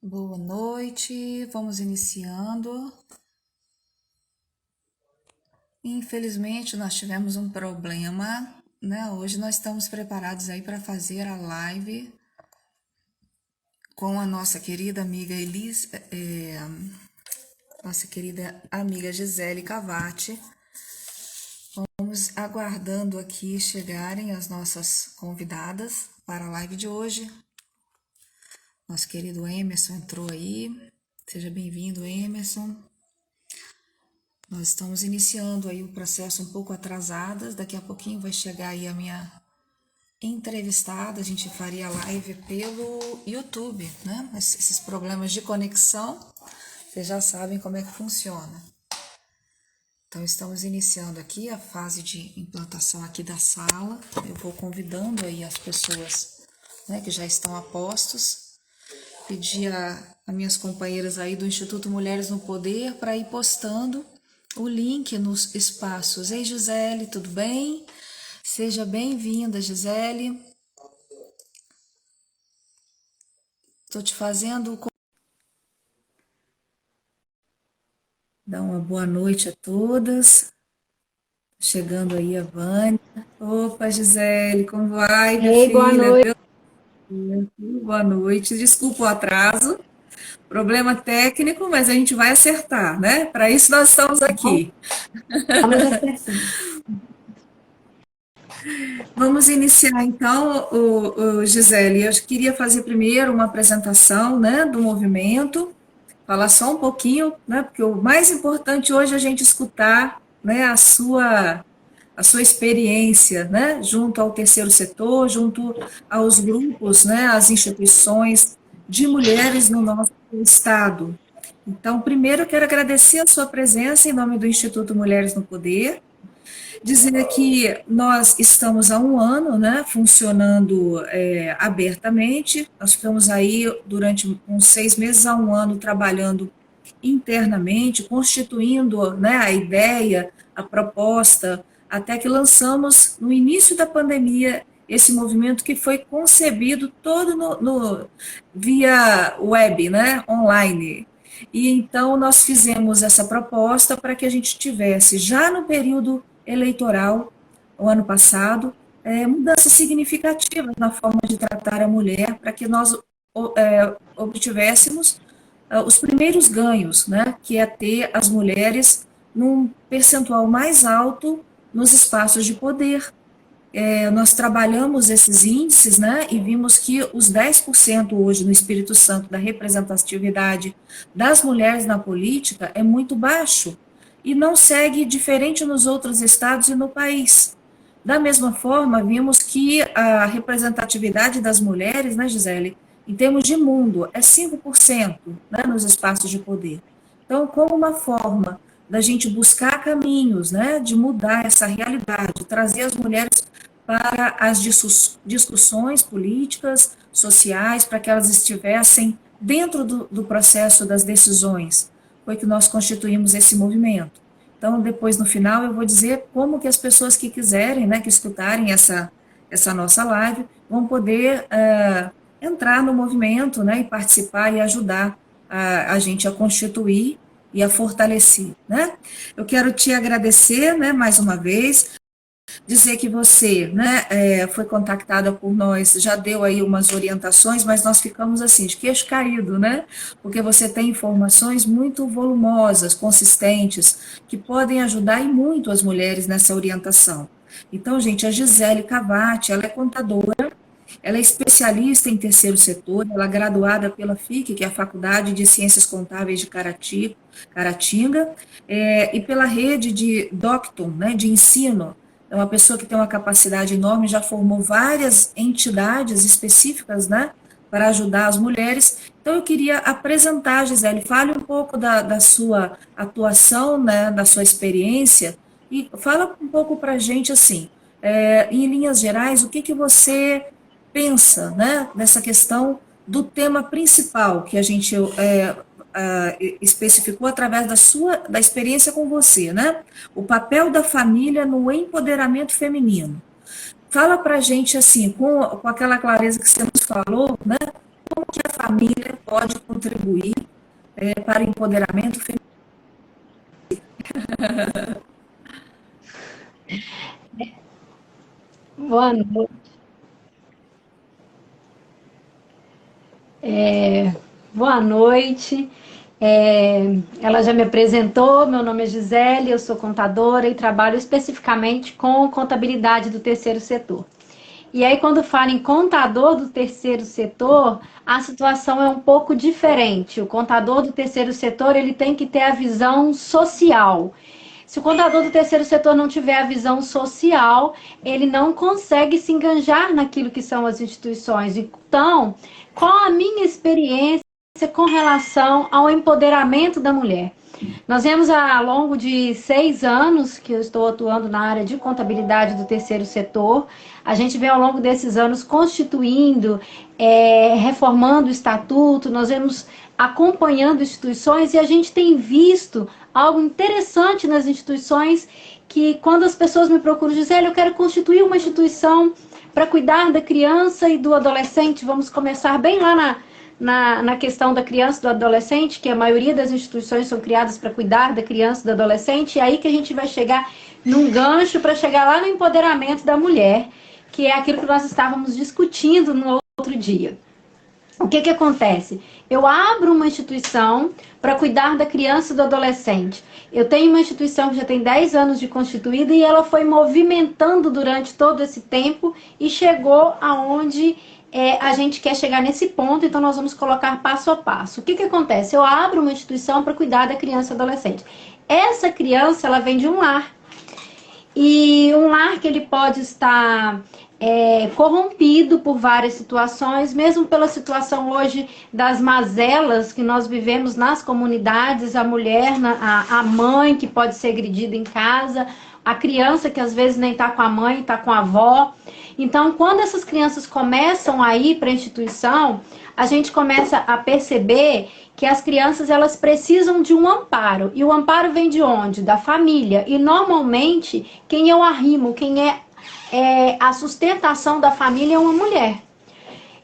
Boa noite, vamos iniciando. Infelizmente, nós tivemos um problema, né? Hoje nós estamos preparados aí para fazer a live com a nossa querida amiga nossa querida amiga Gisele Cavati. Vamos aguardando aqui chegarem as nossas convidadas para a live de hoje. Nosso querido Emerson entrou aí. Seja bem-vindo, Emerson. Nós estamos iniciando aí o processo um pouco atrasadas. Daqui a pouquinho vai chegar aí a minha entrevistada. A gente faria live pelo YouTube, né? Mas esses problemas de conexão, vocês já sabem como é que funciona. Então, estamos iniciando aqui a fase de implantação aqui da sala. Eu vou convidando aí as pessoas, né, que já estão a postos. Pedir a minhas companheiras aí do Instituto Mulheres no Poder para ir postando o link nos espaços. Ei, Gisele, tudo bem? Seja bem-vinda, Gisele. Estou te fazendo... Dá uma boa noite a todas. Chegando aí a Vânia. Opa, Gisele, como vai, minha Ei, boa filha? noite. Boa noite. Desculpa o atraso. Problema técnico, mas a gente vai acertar, né? Para isso nós estamos aqui. Vamos acertando. Vamos iniciar então, Gisele. Eu queria fazer primeiro uma apresentação, né, do movimento, falar só um pouquinho, né, porque o mais importante hoje é a gente escutar, né, a sua experiência, né, junto ao terceiro setor, junto aos grupos, né, às instituições de mulheres no nosso estado. Então, primeiro eu quero agradecer a sua presença em nome do Instituto Mulheres no Poder, dizer que nós estamos há um ano, né, funcionando abertamente. Nós ficamos aí durante uns 6 meses a um ano trabalhando internamente, constituindo, né, a ideia, a proposta, até que lançamos no início da pandemia esse movimento que foi concebido todo via web, né, online. E então nós fizemos essa proposta para que a gente tivesse, já no período eleitoral, o ano passado, mudanças significativas na forma de tratar a mulher, para que nós obtivéssemos os primeiros ganhos, né, que é ter as mulheres num percentual mais alto nos espaços de poder. Nós trabalhamos esses índices, né, e vimos que os 10% hoje no Espírito Santo da representatividade das mulheres na política é muito baixo e não segue diferente nos outros estados e no país. Da mesma forma, vimos que a representatividade das mulheres, né, Gisele, em termos de mundo, é 5%, né, nos espaços de poder. Então, como uma forma da gente buscar caminhos, né, de mudar essa realidade, trazer as mulheres para as discussões políticas, sociais, para que elas estivessem dentro do processo das decisões, foi que nós constituímos esse movimento. Então, depois, no final, eu vou dizer como que as pessoas que quiserem, né, que escutarem essa nossa live, vão poder entrar no movimento, né, e participar e ajudar a gente a constituir e a fortalecer, né? Eu quero te agradecer, né, mais uma vez, dizer que você, né, foi contactada por nós, já deu aí umas orientações, mas nós ficamos assim, de queixo caído, né, porque você tem informações muito volumosas, consistentes, que podem ajudar e muito as mulheres nessa orientação. Então, gente, a Gisele Cavati, ela é contadora, ela é especialista em terceiro setor, ela é graduada pela FIC, que é a Faculdade de Ciências Contábeis de Caratinga, e pela rede de Docton, né, de ensino. É uma pessoa que tem uma capacidade enorme, já formou várias entidades específicas, né, para ajudar as mulheres. Então, eu queria apresentar, Gisele, fale um pouco da sua atuação, né, da sua experiência, e fala um pouco para a gente, assim, em linhas gerais, o que, que você pensa, né, nessa questão do tema principal que a gente especificou através da experiência com você, né? O papel da família no empoderamento feminino. Fala para a gente, assim, com aquela clareza que você nos falou, né? Como que a família pode contribuir para o empoderamento feminino? Boa noite. Boa noite. Ela já me apresentou, meu nome é Gisele, eu sou contadora e trabalho especificamente com contabilidade do terceiro setor. E aí, quando fala em contador do terceiro setor, a situação é um pouco diferente. O contador do terceiro setor, ele tem que ter a visão social. Se o contador do terceiro setor não tiver a visão social, ele não consegue se enganjar naquilo que são as instituições. Então, qual a minha experiência com relação ao empoderamento da mulher? Nós vemos ao longo de 6 anos que eu estou atuando na área de contabilidade do terceiro setor. A gente vem ao longo desses anos constituindo, reformando o estatuto, nós vemos acompanhando instituições e a gente tem visto algo interessante nas instituições que quando as pessoas me procuram, Gisele, eu quero constituir uma instituição para cuidar da criança e do adolescente, vamos começar bem lá na questão da criança e do adolescente, que a maioria das instituições são criadas para cuidar da criança e do adolescente, e aí que a gente vai chegar num gancho para chegar lá no empoderamento da mulher, que é aquilo que nós estávamos discutindo no outro dia. O que acontece? Eu abro uma instituição para cuidar da criança e do adolescente. Eu tenho uma instituição que já tem 10 anos de constituída e ela foi movimentando durante todo esse tempo e chegou aonde a gente quer chegar nesse ponto, então nós vamos colocar passo a passo. O que acontece? Eu abro uma instituição para cuidar da criança e adolescente. Essa criança, ela vem de um lar. E um lar que ele pode estar corrompido por várias situações, mesmo pela situação hoje das mazelas que nós vivemos nas comunidades, a mulher, a mãe que pode ser agredida em casa, a criança que às vezes nem está com a mãe, está com a avó. Então, quando essas crianças começam a ir para a instituição, a gente começa a perceber que as crianças elas precisam de um amparo. E o amparo vem de onde? Da família. E normalmente, quem é o arrimo, quem é a sustentação da família é uma mulher.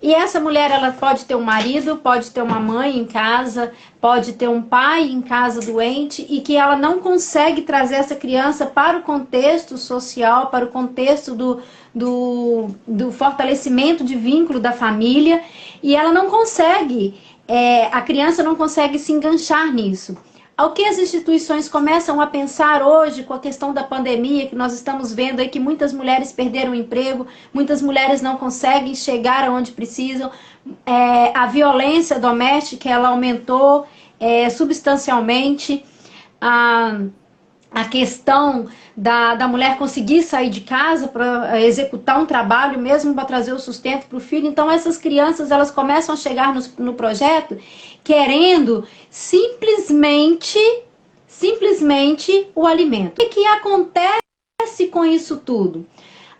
E essa mulher, ela pode ter um marido, pode ter uma mãe em casa, pode ter um pai em casa doente e que ela não consegue trazer essa criança para o contexto social, para o contexto do fortalecimento de vínculo da família e ela não consegue, a criança não consegue se enganchar nisso. Ao que as instituições começam a pensar hoje com a questão da pandemia, que nós estamos vendo aí que muitas mulheres perderam o emprego, muitas mulheres não conseguem chegar aonde precisam, a violência doméstica ela aumentou substancialmente, a questão da mulher conseguir sair de casa para executar um trabalho, mesmo para trazer o sustento para o filho. Então essas crianças elas começam a chegar no projeto querendo simplesmente o alimento. O que acontece com isso tudo?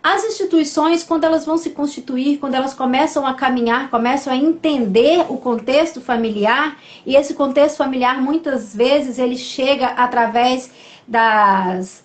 As instituições, quando elas vão se constituir, quando elas começam a caminhar, começam a entender o contexto familiar, e esse contexto familiar, muitas vezes, ele chega através das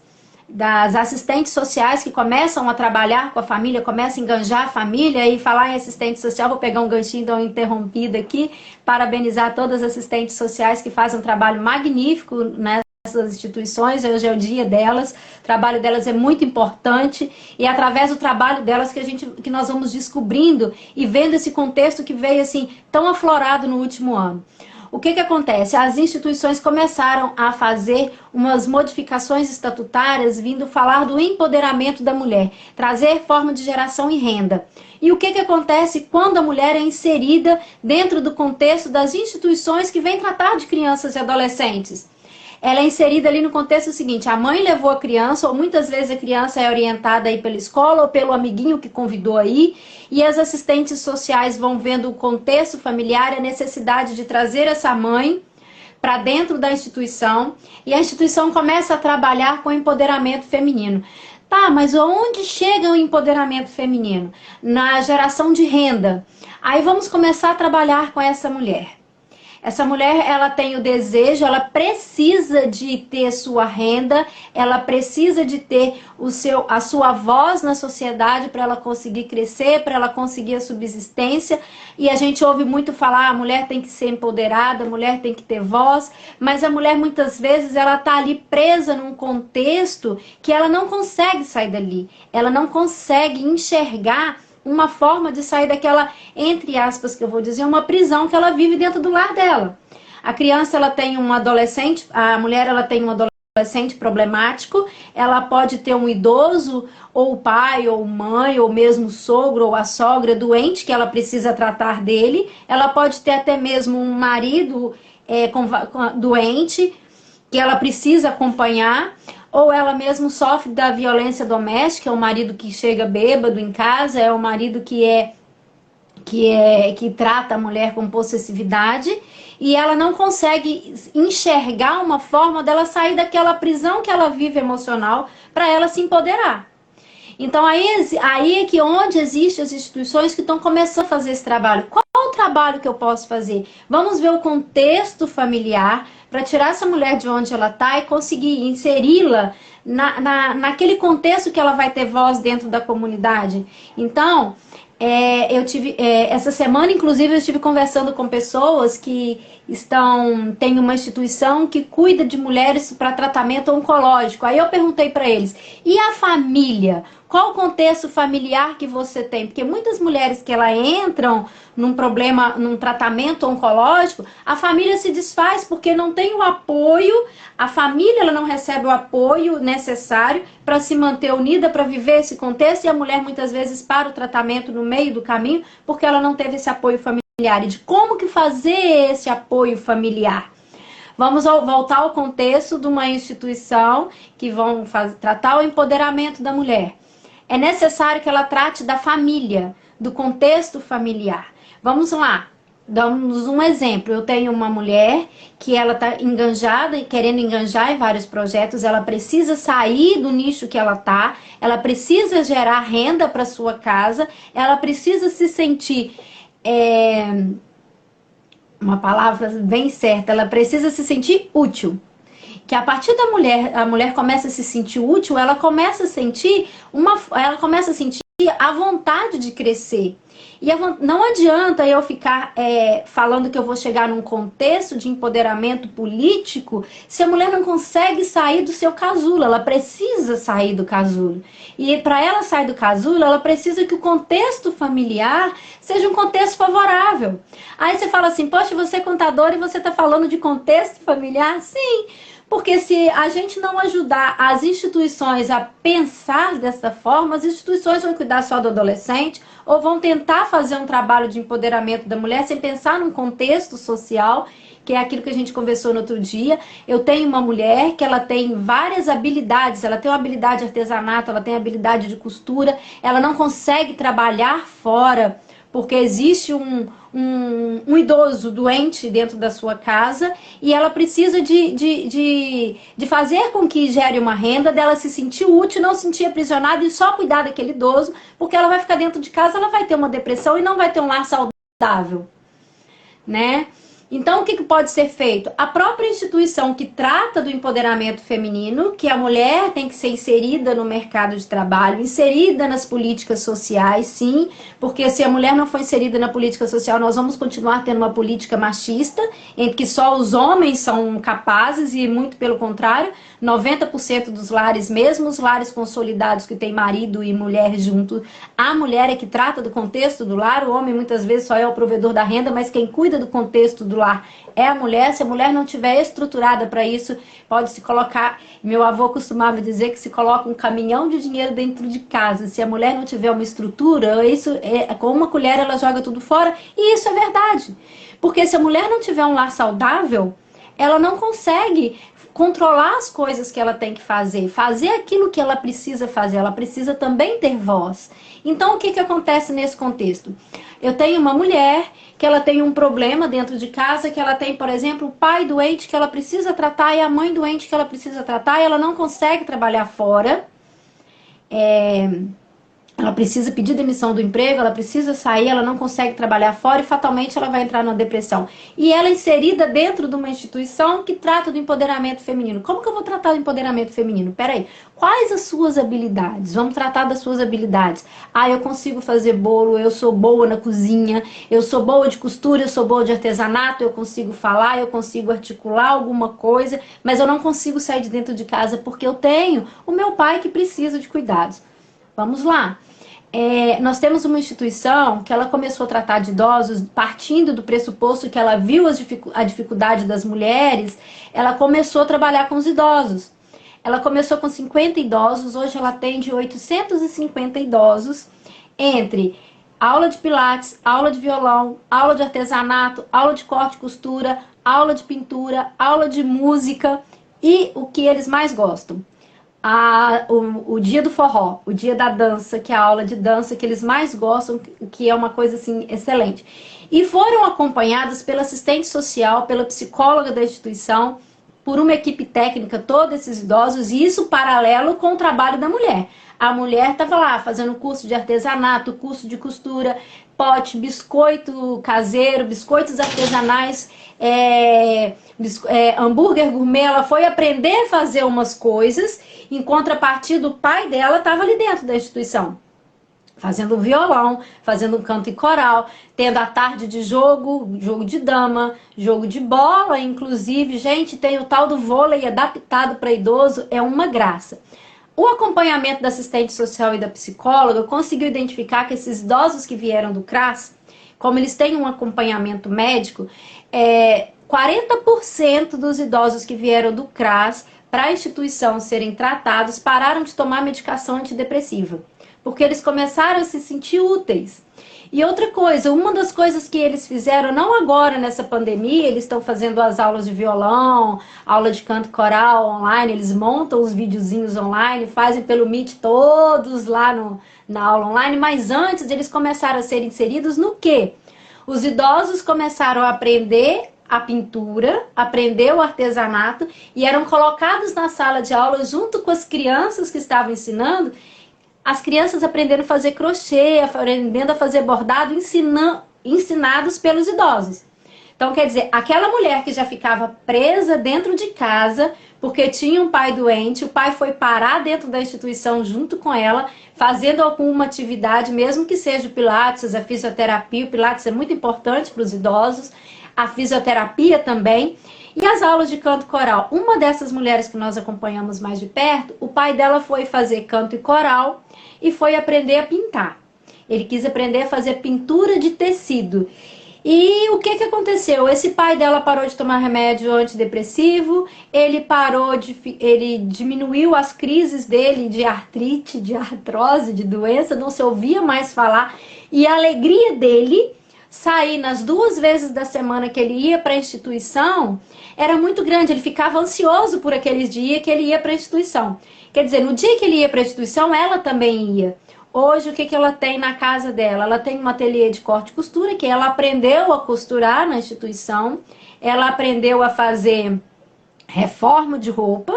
assistentes sociais que começam a trabalhar com a família, começam a enganjar a família e falar em assistente social, vou pegar um ganchinho então interrompida aqui, parabenizar todas as assistentes sociais que fazem um trabalho magnífico nessas instituições, hoje é o dia delas, o trabalho delas é muito importante e é através do trabalho delas que nós vamos descobrindo e vendo esse contexto que veio assim tão aflorado no último ano. O que acontece? As instituições começaram a fazer umas modificações estatutárias vindo falar do empoderamento da mulher, trazer forma de geração e renda. E o que acontece quando a mulher é inserida dentro do contexto das instituições que vêm tratar de crianças e adolescentes? Ela é inserida ali no contexto seguinte, a mãe levou a criança, ou muitas vezes a criança é orientada aí pela escola ou pelo amiguinho que convidou aí, e as assistentes sociais vão vendo o contexto familiar, a necessidade de trazer essa mãe para dentro da instituição, e a instituição começa a trabalhar com o empoderamento feminino. Tá, mas onde chega o empoderamento feminino? Na geração de renda. Aí vamos começar a trabalhar com essa mulher. Essa mulher, ela tem o desejo, ela precisa de ter sua renda, ela precisa de ter a sua voz na sociedade para ela conseguir crescer, para ela conseguir a subsistência. E a gente ouve muito falar, a mulher tem que ser empoderada, a mulher tem que ter voz, mas a mulher muitas vezes ela está ali presa num contexto que ela não consegue sair dali, ela não consegue enxergar uma forma de sair daquela, entre aspas, que eu vou dizer, uma prisão que ela vive dentro do lar dela. A criança, ela tem um adolescente, a mulher, ela tem um adolescente problemático, ela pode ter um idoso, ou o pai, ou mãe, ou mesmo o sogro, ou a sogra doente, que ela precisa tratar dele, ela pode ter até mesmo um marido doente, que ela precisa acompanhar, ou ela mesmo sofre da violência doméstica, é o marido que chega bêbado em casa, é o marido que trata a mulher com possessividade, e ela não consegue enxergar uma forma dela sair daquela prisão que ela vive emocional para ela se empoderar. Então aí é que onde existem as instituições que estão começando a fazer esse trabalho. Qual o trabalho que eu posso fazer? Vamos ver o contexto familiar para tirar essa mulher de onde ela está e conseguir inseri-la naquele contexto que ela vai ter voz dentro da comunidade. Então, essa semana, inclusive, eu estive conversando com pessoas que tem uma instituição que cuida de mulheres para tratamento oncológico. Aí eu perguntei para eles, e a família? Qual o contexto familiar que você tem? Porque muitas mulheres que elas entram num problema, num tratamento oncológico, a família se desfaz porque não tem o apoio, a família ela não recebe o apoio necessário para se manter unida, para viver esse contexto, e a mulher muitas vezes para o tratamento no meio do caminho porque ela não teve esse apoio familiar. E de como que fazer esse apoio familiar? Vamos voltar ao contexto de uma instituição que vão tratar o empoderamento da mulher. É necessário que ela trate da família, do contexto familiar. Vamos lá, damos um exemplo. Eu tenho uma mulher que ela está enganjada, querendo enganjar em vários projetos, ela precisa sair do nicho que ela está, ela precisa gerar renda para sua casa, ela precisa se sentir... uma palavra bem certa, ela precisa se sentir útil. Que a partir da mulher, a mulher começa a se sentir útil, ela começa a sentir a vontade de crescer. E não adianta eu ficar falando que eu vou chegar num contexto de empoderamento político se a mulher não consegue sair do seu casulo. Ela precisa sair do casulo. E para ela sair do casulo, ela precisa que o contexto familiar seja um contexto favorável. Aí você fala assim, poxa, você é contadora e você está falando de contexto familiar? Sim. Porque se a gente não ajudar as instituições a pensar dessa forma, as instituições vão cuidar só do adolescente ou vão tentar fazer um trabalho de empoderamento da mulher sem pensar num contexto social, que é aquilo que a gente conversou no outro dia. Eu tenho uma mulher que ela tem várias habilidades, ela tem uma habilidade de artesanato, ela tem habilidade de costura, ela não consegue trabalhar fora, porque existe um idoso doente dentro da sua casa e ela precisa de fazer com que gere uma renda, dela se sentir útil, não se sentir aprisionada e só cuidar daquele idoso, porque ela vai ficar dentro de casa, ela vai ter uma depressão e não vai ter um lar saudável, né? Então, o que pode ser feito? A própria instituição que trata do empoderamento feminino, que a mulher tem que ser inserida no mercado de trabalho, inserida nas políticas sociais, sim, porque se a mulher não for inserida na política social, nós vamos continuar tendo uma política machista, em que só os homens são capazes e, muito pelo contrário, 90% dos lares, mesmo os lares consolidados que tem marido e mulher junto, a mulher é que trata do contexto do lar, o homem muitas vezes só é o provedor da renda, mas quem cuida do contexto do lar é a mulher. Se a mulher não tiver estruturada para isso, pode se colocar, meu avô costumava dizer que se coloca um caminhão de dinheiro dentro de casa. Se a mulher não tiver uma estrutura, isso com uma colher ela joga tudo fora, e isso é verdade. Porque se a mulher não tiver um lar saudável, ela não consegue controlar as coisas que ela tem que fazer aquilo que ela precisa fazer, ela precisa também ter voz. Então, o que acontece nesse contexto? Eu tenho uma mulher que ela tem um problema dentro de casa, que ela tem, por exemplo, o pai doente que ela precisa tratar e a mãe doente que ela precisa tratar, e ela não consegue trabalhar fora. ela precisa pedir demissão do emprego, ela precisa sair, ela não consegue trabalhar fora e fatalmente ela vai entrar numa depressão. E ela é inserida dentro de uma instituição que trata do empoderamento feminino. Como que eu vou tratar do empoderamento feminino? Peraí, quais as suas habilidades? Vamos tratar das suas habilidades. Ah, eu consigo fazer bolo, eu sou boa na cozinha, eu sou boa de costura, eu sou boa de artesanato, eu consigo falar, eu consigo articular alguma coisa, mas eu não consigo sair de dentro de casa porque eu tenho o meu pai que precisa de cuidados. Vamos lá. Nós temos uma instituição que ela começou a tratar de idosos partindo do pressuposto que ela viu a dificuldade das mulheres, ela começou a trabalhar com os idosos. Ela começou com 50 idosos, hoje ela atende 850 idosos, entre aula de pilates, aula de violão, aula de artesanato, aula de corte e costura, aula de pintura, aula de música e o que eles mais gostam. O dia do forró, o dia da dança, que é a aula de dança que eles mais gostam, que é uma coisa assim excelente. E foram acompanhadas pela assistente social, pela psicóloga da instituição, por uma equipe técnica, todos esses idosos, e isso paralelo com o trabalho da mulher. A mulher estava lá fazendo curso de artesanato, curso de costura, pote, biscoito caseiro, biscoitos artesanais, hambúrguer gourmet. Ela foi aprender a fazer umas coisas, em contrapartida, o pai dela estava ali dentro da instituição, fazendo violão, fazendo um canto e coral, tendo a tarde de jogo de dama, jogo de bola, inclusive, gente, tem o tal do vôlei adaptado para idoso, é uma graça. O acompanhamento da assistente social e da psicóloga conseguiu identificar que esses idosos que vieram do CRAS, como eles têm um acompanhamento médico, 40% dos idosos que vieram do CRAS para a instituição serem tratados pararam de tomar medicação antidepressiva, porque eles começaram a se sentir úteis. E outra coisa, uma das coisas que eles fizeram, não agora nessa pandemia, eles estão fazendo as aulas de violão, aula de canto coral online, eles montam os videozinhos online, fazem pelo Meet todos lá na aula online, mas antes eles começaram a ser inseridos no quê? Os idosos começaram a aprender a pintura, aprender o artesanato e eram colocados na sala de aula junto com as crianças que estavam ensinando. As crianças aprendendo a fazer crochê, aprendendo a fazer bordado, ensinados pelos idosos. Então, quer dizer, aquela mulher que já ficava presa dentro de casa, porque tinha um pai doente, o pai foi parar dentro da instituição junto com ela, fazendo alguma atividade, mesmo que seja o pilates, a fisioterapia. O pilates é muito importante para os idosos, a fisioterapia também. E as aulas de canto coral. Uma dessas mulheres que nós acompanhamos mais de perto, o pai dela foi fazer canto e coral e foi aprender a pintar. Ele quis aprender a fazer pintura de tecido. E o que aconteceu? Esse pai dela parou de tomar remédio antidepressivo, ele diminuiu as crises dele de artrite, de artrose, de doença, não se ouvia mais falar. E a alegria dele sair nas 2 vezes da semana que ele ia para a instituição era muito grande. Ele ficava ansioso por aqueles dias que ele ia para a instituição. Quer dizer, no dia que ele ia para a instituição, ela também ia. Hoje, o que ela tem na casa dela? Ela tem um ateliê de corte e costura, que ela aprendeu a costurar na instituição. Ela aprendeu a fazer reforma de roupa.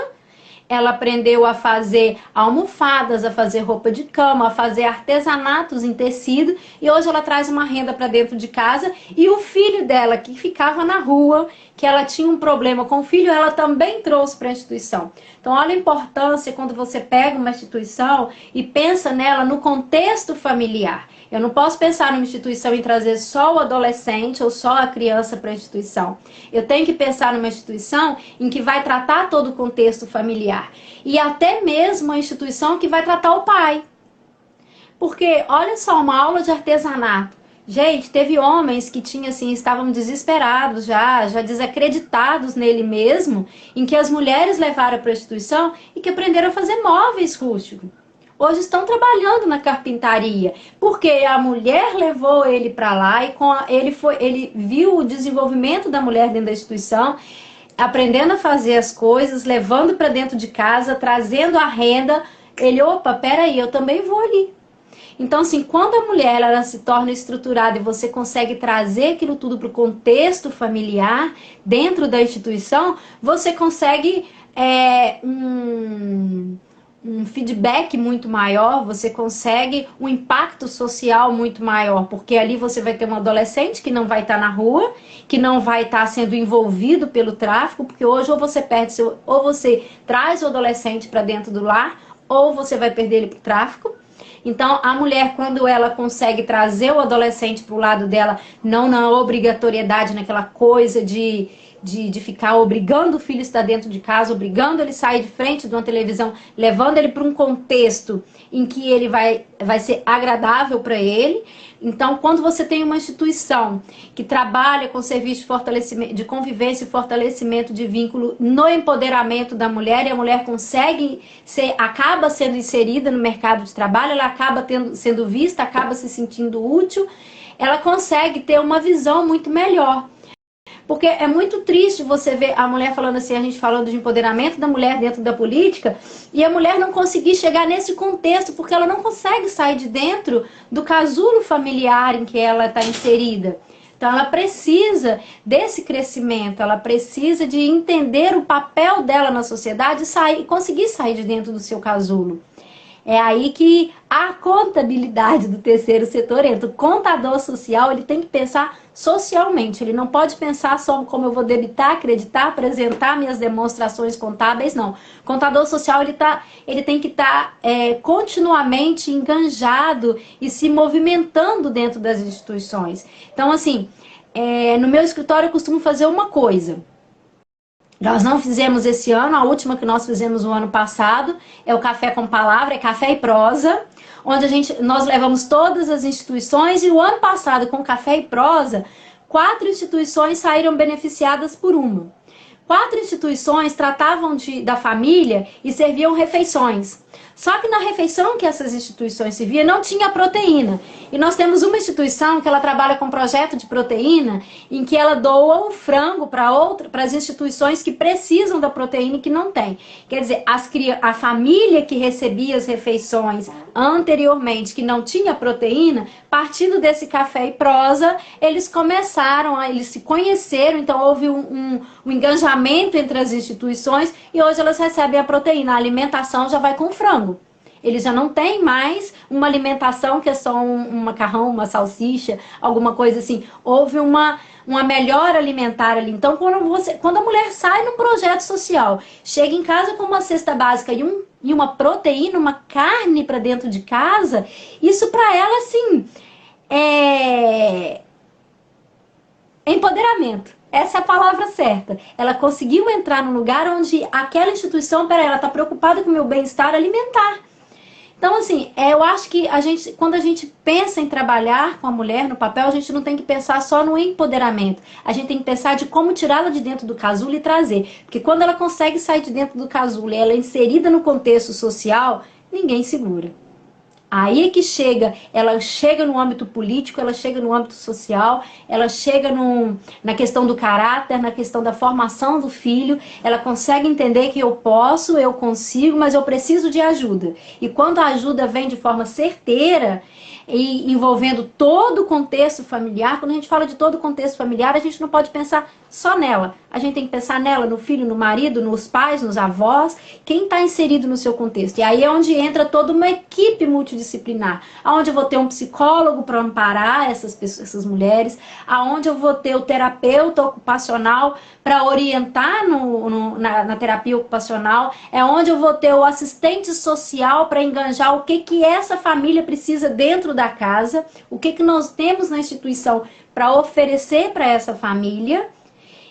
Ela aprendeu a fazer almofadas, a fazer roupa de cama, a fazer artesanatos em tecido. E hoje ela traz uma renda para dentro de casa. E o filho dela, que ficava na rua, que ela tinha um problema com o filho, ela também trouxe para a instituição. Então, olha a importância quando você pega uma instituição e pensa nela no contexto familiar. Eu não posso pensar numa instituição em trazer só o adolescente ou só a criança para a instituição. Eu tenho que pensar numa instituição em que vai tratar todo o contexto familiar. E até mesmo a instituição que vai tratar o pai. Porque, olha só, uma aula de artesanato. Gente, teve homens que estavam desesperados já desacreditados nele mesmo, em que as mulheres levaram para a instituição e que aprenderam a fazer móveis rústicos. Hoje estão trabalhando na carpintaria, porque a mulher levou ele para lá e ele viu o desenvolvimento da mulher dentro da instituição, aprendendo a fazer as coisas, levando para dentro de casa, trazendo a renda. Ele, opa, peraí, eu também vou ali. Então, assim, quando a mulher ela se torna estruturada e você consegue trazer aquilo tudo para o contexto familiar, dentro da instituição, você consegue um feedback muito maior, você consegue um impacto social muito maior, porque ali você vai ter um adolescente que não vai estar na rua, que não vai estar sendo envolvido pelo tráfico, porque hoje ou você perde ou você traz o adolescente para dentro do lar, ou você vai perder ele para o tráfico. Então, a mulher, quando ela consegue trazer o adolescente para o lado dela, não na obrigatoriedade, naquela coisa de ficar obrigando o filho a estar dentro de casa, obrigando ele a sair de frente de uma televisão, levando ele para um contexto em que ele vai ser agradável para ele. Então, quando você tem uma instituição que trabalha com serviço de fortalecimento, de convivência e fortalecimento de vínculo no empoderamento da mulher, e a mulher consegue acaba sendo inserida no mercado de trabalho, ela acaba sendo vista, acaba se sentindo útil, ela consegue ter uma visão muito melhor. Porque é muito triste você ver a mulher falando assim, a gente falando de empoderamento da mulher dentro da política, e a mulher não conseguir chegar nesse contexto, porque ela não consegue sair de dentro do casulo familiar em que ela está inserida. Então ela precisa desse crescimento, ela precisa de entender o papel dela na sociedade e conseguir sair de dentro do seu casulo. É aí que a contabilidade do terceiro setor entra. O contador social, ele tem que pensar socialmente. Ele não pode pensar só como eu vou debitar, acreditar, apresentar minhas demonstrações contábeis, não. O contador social, ele tem que estar continuamente enganjado e se movimentando dentro das instituições. Então, assim, no meu escritório eu costumo fazer uma coisa. Nós não fizemos esse ano, a última que nós fizemos no ano passado é o Café com Palavra, é Café e Prosa, onde nós levamos todas as instituições, e o ano passado, com Café e Prosa, 4 instituições saíram beneficiadas por uma. 4 instituições tratavam da família e serviam refeições. Só que na refeição que essas instituições serviam não tinha proteína. E nós temos uma instituição que ela trabalha com projeto de proteína, em que ela doa o frango para as instituições que precisam da proteína e que não tem. Quer dizer, a família que recebia as refeições anteriormente, que não tinha proteína, partindo desse Café e Prosa, eles se conheceram, então houve um engajamento entre as instituições, e hoje elas recebem a proteína. A alimentação já vai com frango. Eles já não têm mais uma alimentação que é só um macarrão, uma salsicha, alguma coisa assim. Houve uma melhora alimentar ali. Então, quando a mulher sai num projeto social, chega em casa com uma cesta básica e uma proteína, uma carne para dentro de casa, isso para ela, assim, é empoderamento. Essa é a palavra certa. Ela conseguiu entrar num lugar onde aquela instituição, ela está preocupada com o meu bem-estar alimentar. Então, assim, eu acho que quando a gente pensa em trabalhar com a mulher no papel, a gente não tem que pensar só no empoderamento. A gente tem que pensar de como tirá-la de dentro do casulo e trazer. Porque quando ela consegue sair de dentro do casulo e ela é inserida no contexto social, ninguém segura. Aí é que ela chega no âmbito político, ela chega no âmbito social, ela chega na questão do caráter, na questão da formação do filho, ela consegue entender que eu consigo, mas eu preciso de ajuda. E quando a ajuda vem de forma certeira, e envolvendo todo o contexto familiar, quando a gente fala de todo o contexto familiar, a gente não pode pensar só nela. A gente tem que pensar nela, no filho, no marido, nos pais, nos avós, quem está inserido no seu contexto. E aí é onde entra toda uma equipe multidisciplinar, onde eu vou ter um psicólogo para amparar essas mulheres, aonde eu vou ter o terapeuta ocupacional para orientar na terapia ocupacional, é onde eu vou ter o assistente social para enganjar o que essa família precisa dentro da casa, o que nós temos na instituição para oferecer para essa família,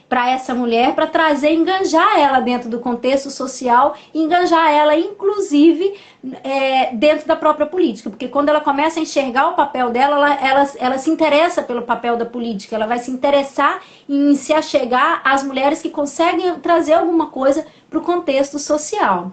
para essa mulher, para trazer, enganjar ela dentro do contexto social, enganjar ela, inclusive, dentro da própria política. Porque quando ela começa a enxergar o papel dela, ela se interessa pelo papel da política, ela vai se interessar em se achegar às mulheres que conseguem trazer alguma coisa para o contexto social.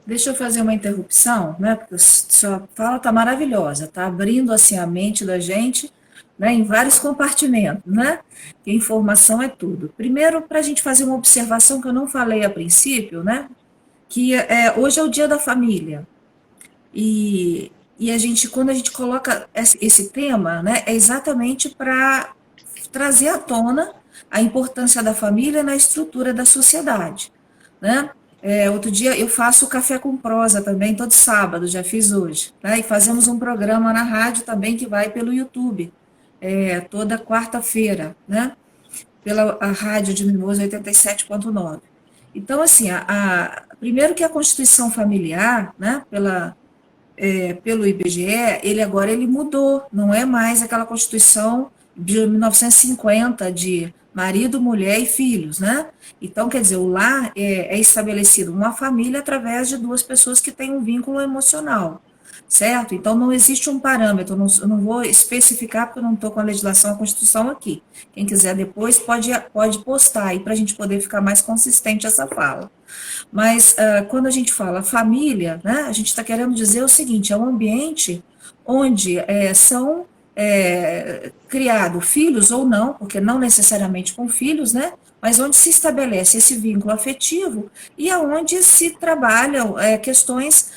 Deixa eu fazer uma interrupção, né? Porque a sua fala está maravilhosa, está abrindo assim a mente da gente, né, em vários compartimentos, né? Que informação é tudo. Primeiro, para a gente fazer uma observação que eu não falei a princípio, né? Que hoje é o Dia da Família. E quando a gente coloca esse tema, né, é exatamente para trazer à tona a importância da família na estrutura da sociedade, né? Outro dia eu faço o Café com Prosa também, todo sábado, já fiz hoje, né? E fazemos um programa na rádio também que vai pelo YouTube, toda quarta-feira, né? Pela a rádio de Mimoso 87.9. Então, assim, primeiro que a Constituição Familiar, né, pelo IBGE, ele mudou, não é mais aquela Constituição de 1950 de marido, mulher e filhos, né? Então, quer dizer, o lar é estabelecido uma família através de duas pessoas que têm um vínculo emocional, certo? Então, não existe um parâmetro, eu não vou especificar porque eu não estou com a legislação, a Constituição aqui. Quem quiser depois pode postar aí para a gente poder ficar mais consistente essa fala. Mas quando a gente fala família, né, a gente está querendo dizer o seguinte: é um ambiente onde são criados filhos ou não, porque não necessariamente com filhos, né, mas onde se estabelece esse vínculo afetivo e aonde se trabalham questões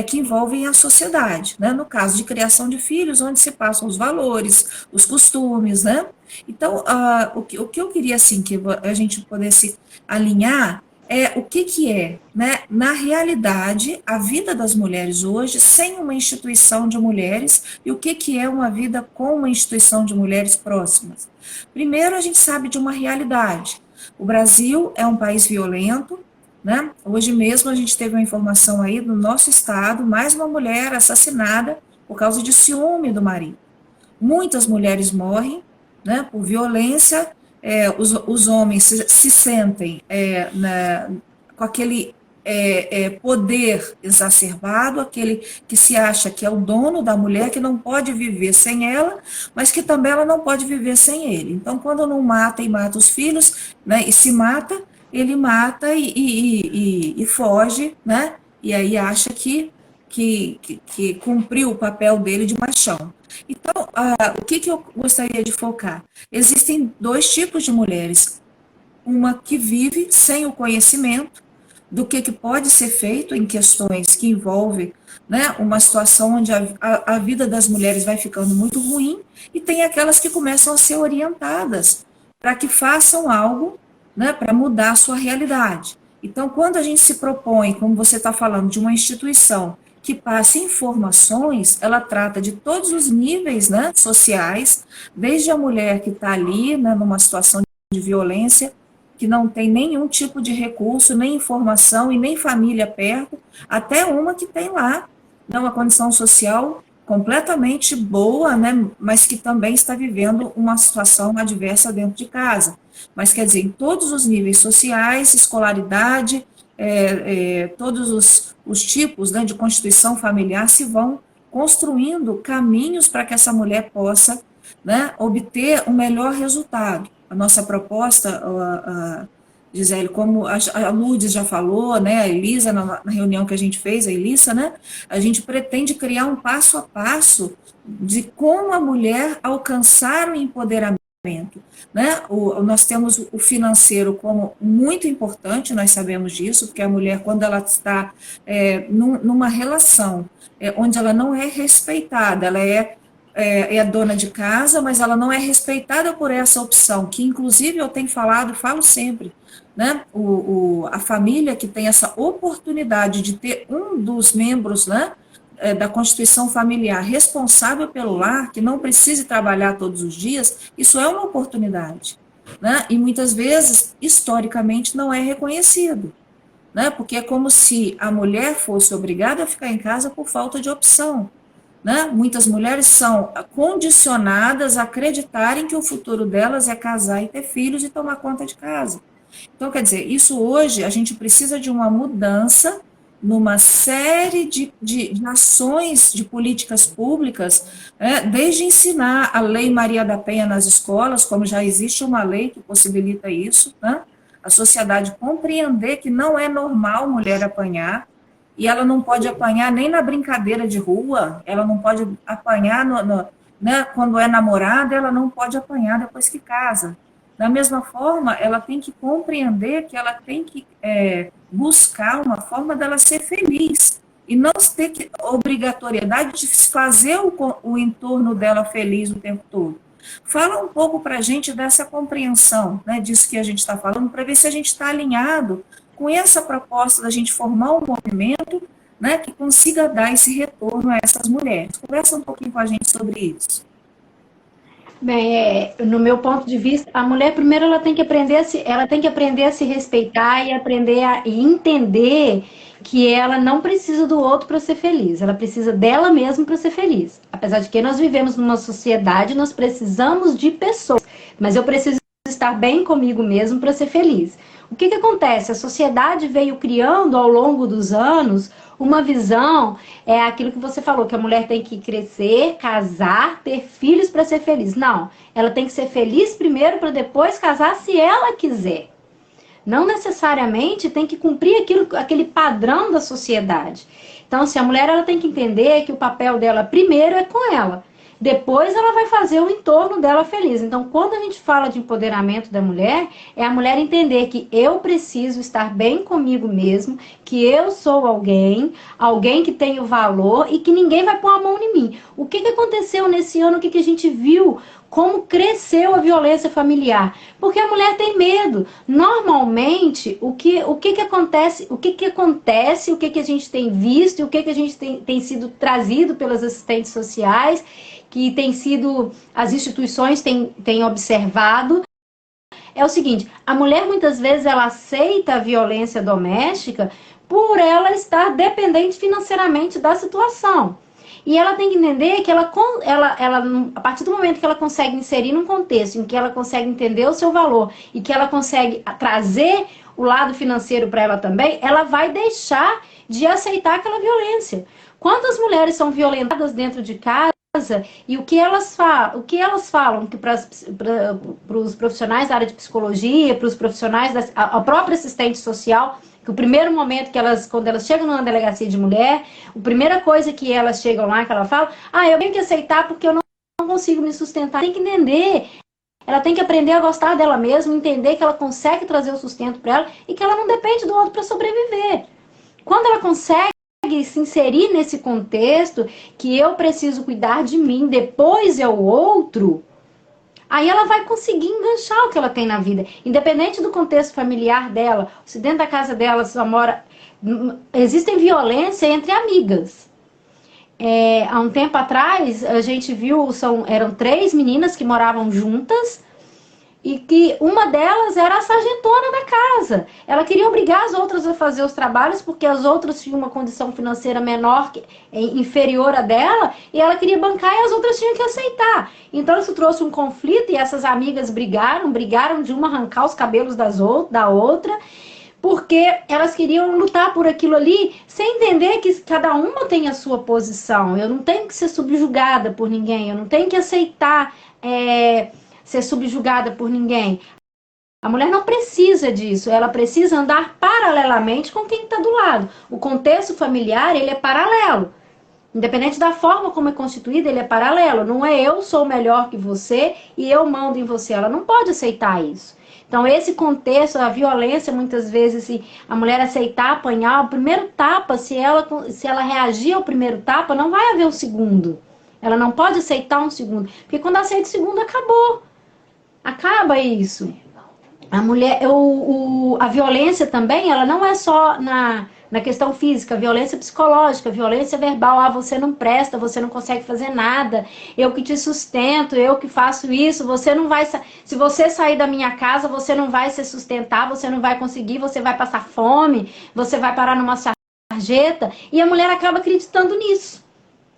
que envolvem a sociedade, né, no caso de criação de filhos, onde se passam os valores, os costumes, né. Então, o que eu queria, assim, que a gente pudesse alinhar o que é, né, na realidade, a vida das mulheres hoje sem uma instituição de mulheres e o que é uma vida com uma instituição de mulheres próximas. Primeiro, a gente sabe de uma realidade. O Brasil é um país violento, né? Hoje mesmo a gente teve uma informação aí do nosso estado, mais uma mulher assassinada por causa de ciúme do marido. Muitas mulheres morrem, né, por violência. Os homens se sentem com aquele poder exacerbado, aquele que se acha que é o dono da mulher, que não pode viver sem ela, mas que também ela não pode viver sem ele. Então, quando não mata e mata os filhos, né, e se mata, ele mata e foge, né, e aí acha que cumpriu o papel dele de machão. Então, o que eu gostaria de focar? Existem dois tipos de mulheres. Uma que vive sem o conhecimento do que pode ser feito em questões que envolvem, né, uma situação onde a vida das mulheres vai ficando muito ruim, e tem aquelas que começam a ser orientadas para que façam algo, né, para mudar a sua realidade. Então, quando a gente se propõe, como você está falando, de uma instituição que passe informações, ela trata de todos os níveis, né, sociais, desde a mulher que está ali, né, numa situação de violência, que não tem nenhum tipo de recurso, nem informação e nem família perto, até uma que tem lá, né, uma condição social completamente boa, né, mas que também está vivendo uma situação adversa dentro de casa. Mas, quer dizer, em todos os níveis sociais, escolaridade, todos os tipos, né, de constituição familiar se vão construindo caminhos para que essa mulher possa, né, obter um melhor resultado. A nossa proposta, Gisele, como a Lourdes já falou, né, a Elisa, na reunião que a gente fez, a Elissa, né, a gente pretende criar um passo a passo de como a mulher alcançar o empoderamento. Né? Nós temos o financeiro como muito importante, nós sabemos disso, porque a mulher, quando ela está numa relação onde ela não é respeitada, ela é dona de casa, mas ela não é respeitada por essa opção, que inclusive eu tenho falado, falo sempre, né? A família que tem essa oportunidade de ter um dos membros, né, da constituição familiar responsável pelo lar, que não precise trabalhar todos os dias, isso é uma oportunidade, né? E muitas vezes, historicamente, não é reconhecido, né? Porque é como se a mulher fosse obrigada a ficar em casa por falta de opção, né? Muitas mulheres são condicionadas a acreditarem que o futuro delas é casar e ter filhos e tomar conta de casa. Então, quer dizer, isso hoje a gente precisa de uma mudança numa série de ações de políticas públicas, desde ensinar a Lei Maria da Penha nas escolas, como já existe uma lei que possibilita isso, né? A sociedade compreender que não é normal mulher apanhar, e ela não pode apanhar nem na brincadeira de rua, ela não pode apanhar, né, quando é namorada, ela não pode apanhar depois que casa. Da mesma forma, ela tem que compreender que ela tem que buscar uma forma dela ser feliz e não ter obrigatoriedade de fazer o entorno dela feliz o tempo todo. Fala um pouco para a gente dessa compreensão, né, disso que a gente está falando, para ver se a gente está alinhado com essa proposta da gente formar um movimento, né, que consiga dar esse retorno a essas mulheres. Conversa um pouquinho com a gente sobre isso. Bem, no meu ponto de vista, a mulher primeiro ela tem que aprender a se respeitar e aprender e entender que ela não precisa do outro para ser feliz, ela precisa dela mesma para ser feliz. Apesar de que nós vivemos numa sociedade, nós precisamos de pessoas, mas eu preciso estar bem comigo mesmo para ser feliz. O que acontece? A sociedade veio criando ao longo dos anos uma visão, é aquilo que você falou, que a mulher tem que crescer, casar, ter filhos para ser feliz. Não, ela tem que ser feliz primeiro para depois casar se ela quiser. Não necessariamente tem que cumprir aquele padrão da sociedade. Então, se a mulher ela tem que entender que o papel dela primeiro é com ela. Depois ela vai fazer o entorno dela feliz. Então, quando a gente fala de empoderamento da mulher, é a mulher entender que eu preciso estar bem comigo mesmo, que eu sou alguém que tem o valor e que ninguém vai pôr a mão em mim. O que aconteceu nesse ano? O que a gente viu? Como cresceu a violência familiar? Porque a mulher tem medo. Normalmente, o que acontece, o que a gente tem visto e o que a gente tem sido trazido pelas assistentes sociais, que tem sido, as instituições têm observado, é o seguinte: a mulher muitas vezes ela aceita a violência doméstica por ela estar dependente financeiramente da situação. E ela tem que entender que ela, a partir do momento que ela consegue inserir num contexto em que ela consegue entender o seu valor e que ela consegue trazer o lado financeiro para ela também, ela vai deixar de aceitar aquela violência. Quantas mulheres são violentadas dentro de casa e o que elas falam que para os profissionais da área de psicologia, para os profissionais, a própria assistente social, que o primeiro momento quando elas chegam numa delegacia de mulher, a primeira coisa que elas chegam lá, que ela fala, eu tenho que aceitar porque eu não consigo me sustentar. Tem que entender, ela tem que aprender a gostar dela mesma, entender que ela consegue trazer o sustento para ela e que ela não depende do outro para sobreviver. Quando ela consegue se inserir nesse contexto, que eu preciso cuidar de mim, depois é o outro, aí ela vai conseguir enganchar o que ela tem na vida. Independente do contexto familiar dela, se dentro da casa dela só mora... Existem violência entre amigas. Há um tempo atrás, a gente viu, eram 3 meninas que moravam juntas, e que uma delas era a sargentona da casa. Ela queria obrigar as outras a fazer os trabalhos, porque as outras tinham uma condição financeira menor, inferior à dela, e ela queria bancar e as outras tinham que aceitar. Então isso trouxe um conflito e essas amigas brigaram de uma arrancar os cabelos da outra, porque elas queriam lutar por aquilo ali, sem entender que cada uma tem a sua posição. Eu não tenho que ser subjugada por ninguém, eu não tenho que aceitar... ser subjugada por ninguém. A mulher não precisa disso, ela precisa andar paralelamente com quem está do lado. O contexto familiar, ele é paralelo. Independente da forma como é constituído, ele é paralelo. Não é eu sou melhor que você e eu mando em você. Ela não pode aceitar isso. Então, esse contexto, a violência, muitas vezes, se a mulher aceitar apanhar, o primeiro tapa, se ela reagir ao primeiro tapa, não vai haver o segundo. Ela não pode aceitar um segundo. Porque quando aceita o segundo, acabou. Acaba isso. A mulher, a violência também, ela não é só na questão física, violência psicológica, violência verbal. Você não presta, você não consegue fazer nada, eu que te sustento, eu que faço isso, você não vai... Se você sair da minha casa, você não vai se sustentar, você não vai conseguir, você vai passar fome, você vai parar numa sarjeta, e a mulher acaba acreditando nisso.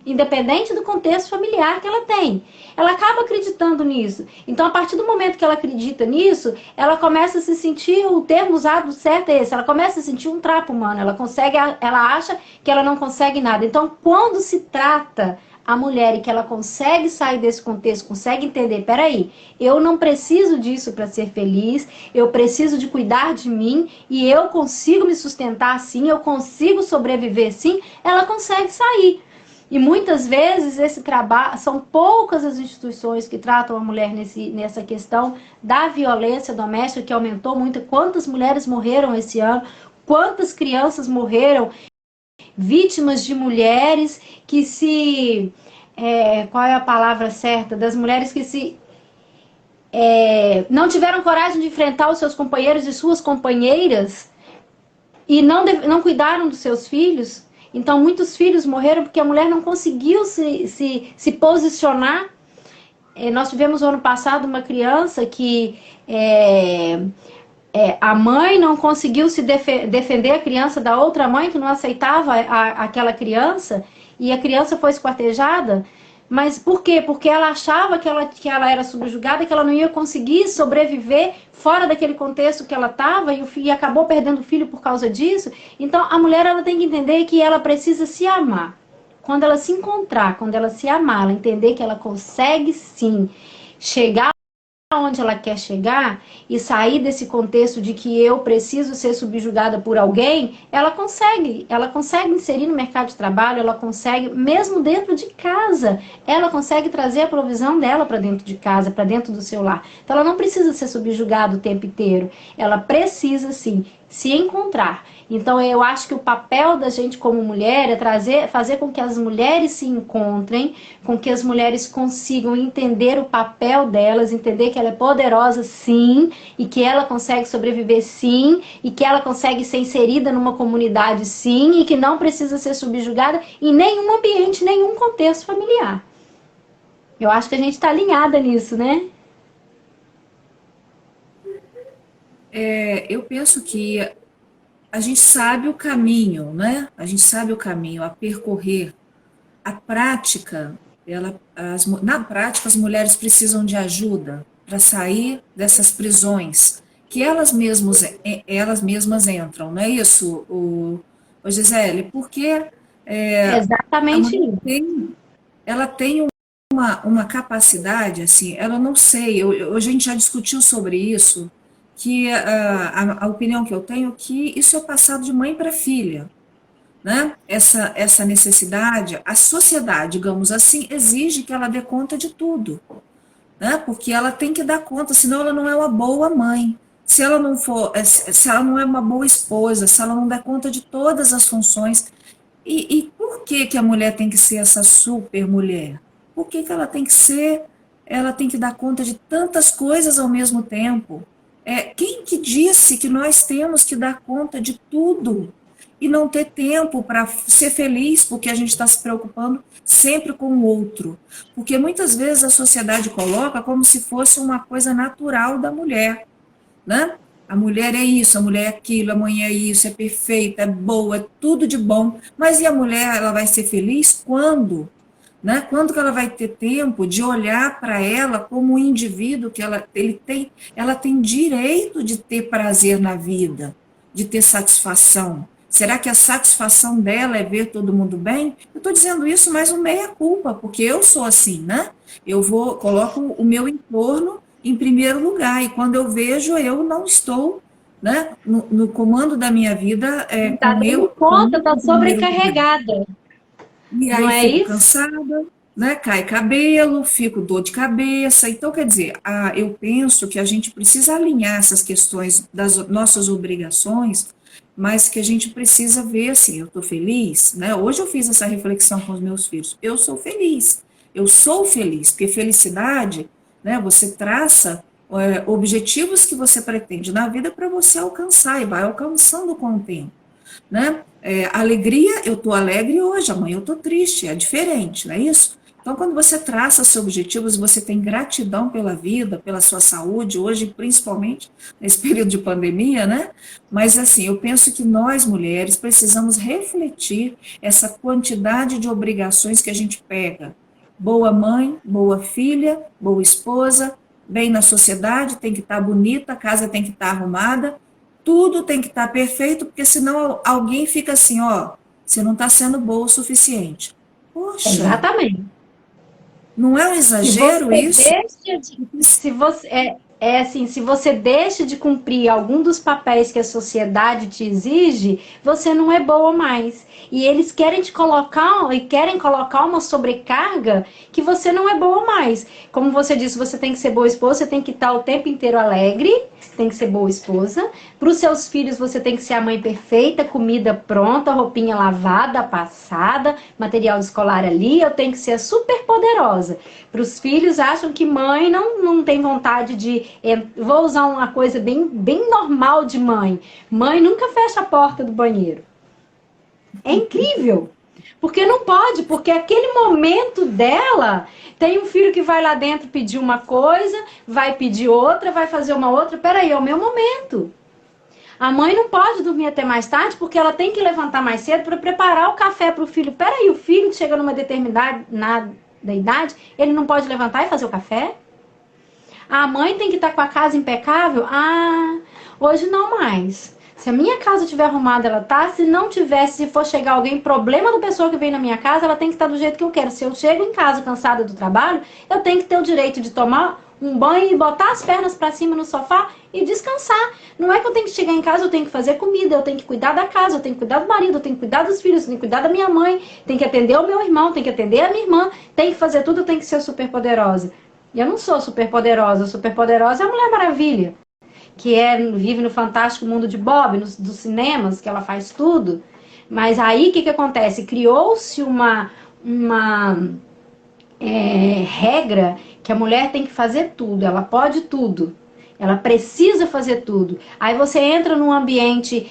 Independente do contexto familiar que ela tem. Ela acaba acreditando nisso. Então, a partir do momento que ela acredita nisso, ela começa a se sentir, o termo usado certo é esse, ela começa a sentir um trapo humano, ela acha que ela não consegue nada. Então, quando se trata a mulher e que ela consegue sair desse contexto, consegue entender, peraí, eu não preciso disso para ser feliz, eu preciso de cuidar de mim e eu consigo me sustentar assim, eu consigo sobreviver sim, ela consegue sair. E muitas vezes esse trabalho, são poucas as instituições que tratam a mulher nessa questão da violência doméstica, que aumentou muito. Quantas mulheres morreram esse ano? Quantas crianças morreram vítimas de mulheres que qual é a palavra certa? Das mulheres que não tiveram coragem de enfrentar os seus companheiros e suas companheiras e não cuidaram dos seus filhos. Então, muitos filhos morreram porque a mulher não conseguiu se posicionar. Nós tivemos no ano passado uma criança que a mãe não conseguiu se defender a criança da outra mãe que não aceitava aquela criança, e a criança foi esquartejada. Mas por quê? Porque ela achava que ela era subjugada, que ela não ia conseguir sobreviver fora daquele contexto que ela estava, e acabou perdendo o filho por causa disso. Então, a mulher, ela tem que entender que ela precisa se amar. Quando ela se encontrar, quando ela se amar, ela entender que ela consegue sim chegar onde ela quer chegar e sair desse contexto de que eu preciso ser subjugada por alguém, ela consegue inserir no mercado de trabalho, ela consegue, mesmo dentro de casa, ela consegue trazer a provisão dela para dentro de casa, para dentro do seu lar. Então ela não precisa ser subjugada o tempo inteiro, ela precisa sim se encontrar. Então eu acho que o papel da gente como mulher é fazer com que as mulheres se encontrem, com que as mulheres consigam entender o papel delas, entender que ela é poderosa sim, e que ela consegue sobreviver sim, e que ela consegue ser inserida numa comunidade sim, e que não precisa ser subjugada em nenhum ambiente, nenhum contexto familiar. Eu acho que a gente está alinhada nisso, né? Eu penso que a gente sabe o caminho, né? A gente sabe o caminho a percorrer. A prática, na prática, as mulheres precisam de ajuda para sair dessas prisões que elas mesmas entram, não é isso, Gisele? Porque É a exatamente mulher isso. ela tem uma capacidade, assim, ela não sei, hoje a gente já discutiu sobre isso, que a opinião que eu tenho é que isso é passado de mãe para filha, né? Essa necessidade, a sociedade, digamos assim, exige que ela dê conta de tudo, né? Porque ela tem que dar conta, senão ela não é uma boa mãe. Se ela não for, se ela não é uma boa esposa, se ela não der conta de todas as funções. E por que que a mulher tem que ser essa super mulher? Por que que ela tem que dar conta de tantas coisas ao mesmo tempo? Quem que disse que nós temos que dar conta de tudo e não ter tempo para ser feliz, porque a gente está se preocupando sempre com o outro? Porque muitas vezes a sociedade coloca como se fosse uma coisa natural da mulher, né? A mulher é isso, a mulher é aquilo, a mãe é isso, é perfeita, é boa, é tudo de bom. Mas e a mulher, ela vai ser feliz quando? Né? Quando que ela vai ter tempo de olhar para ela como um indivíduo que ela tem direito de ter prazer na vida, de ter satisfação. Será que a satisfação dela é ver todo mundo bem? Eu estou dizendo isso mais um meia-culpa, porque eu sou assim, né? Coloco o meu entorno em primeiro lugar, e quando eu vejo, eu não estou, né, no comando da minha vida, Tá com dando eu conta, comigo tá em primeiro lugar. sobrecarregada. E Não aí é fico isso? cansada, né? Cai cabelo, fico dor de cabeça. Então, quer dizer, eu penso que a gente precisa alinhar essas questões das nossas obrigações, mas que a gente precisa ver assim, eu estou feliz, né? Hoje eu fiz essa reflexão com os meus filhos. Eu sou feliz, porque felicidade, né? Você traça objetivos que você pretende na vida para você alcançar e vai alcançando com o tempo, né? Alegria, eu estou alegre hoje, amanhã eu estou triste, é diferente, não é isso? Então, quando você traça seus objetivos, você tem gratidão pela vida, pela sua saúde, hoje, principalmente, nesse período de pandemia, né? Mas, assim, eu penso que nós, mulheres, precisamos refletir essa quantidade de obrigações que a gente pega. Boa mãe, boa filha, boa esposa, bem na sociedade, tem que estar bonita, a casa tem que estar arrumada, tudo tem que estar perfeito, porque senão alguém fica assim, ó, você não está sendo boa o suficiente. Poxa, Exatamente. não é um Se exagero você isso? deixa de, se você assim, se você deixa de cumprir algum dos papéis que a sociedade te exige, você não é boa mais. E eles querem colocar uma sobrecarga que você não é boa mais. Como você disse, você tem que ser boa esposa, você tem que estar o tempo inteiro alegre, tem que ser boa esposa. Para os seus filhos, você tem que ser a mãe perfeita, comida pronta, roupinha lavada, passada, material escolar ali. Eu tenho que ser super poderosa. Para os filhos, acham que mãe não tem vontade de... Vou usar uma coisa bem normal de mãe. Mãe nunca fecha a porta do banheiro. É incrível. Porque não pode, porque aquele momento dela, tem um filho que vai lá dentro pedir uma coisa, vai pedir outra, vai fazer uma outra. Peraí, é o meu momento. A mãe não pode dormir até mais tarde, porque ela tem que levantar mais cedo para preparar o café para o filho. Peraí, o filho que chega numa determinada idade, ele não pode levantar e fazer o café? A mãe tem que estar com a casa impecável? Ah, hoje não mais. Se a minha casa estiver arrumada, ela tá. Se não tivesse, se for chegar alguém, problema da pessoa que vem na minha casa, ela tem que estar do jeito que eu quero. Se eu chego em casa cansada do trabalho, eu tenho que ter o direito de tomar um banho e botar as pernas para cima no sofá e descansar. Não é que eu tenho que chegar em casa, eu tenho que fazer comida, eu tenho que cuidar da casa, eu tenho que cuidar do marido, eu tenho que cuidar dos filhos, eu tenho que cuidar da minha mãe, tenho que atender o meu irmão, tenho que atender a minha irmã, tenho que fazer tudo, eu tenho que ser super poderosa. E eu não sou super poderosa é a Mulher Maravilha, que vive no fantástico mundo de Bob, dos cinemas, que ela faz tudo. Mas aí o que acontece? Criou-se uma regra que a mulher tem que fazer tudo, ela pode tudo. Ela precisa fazer tudo. Aí você entra num ambiente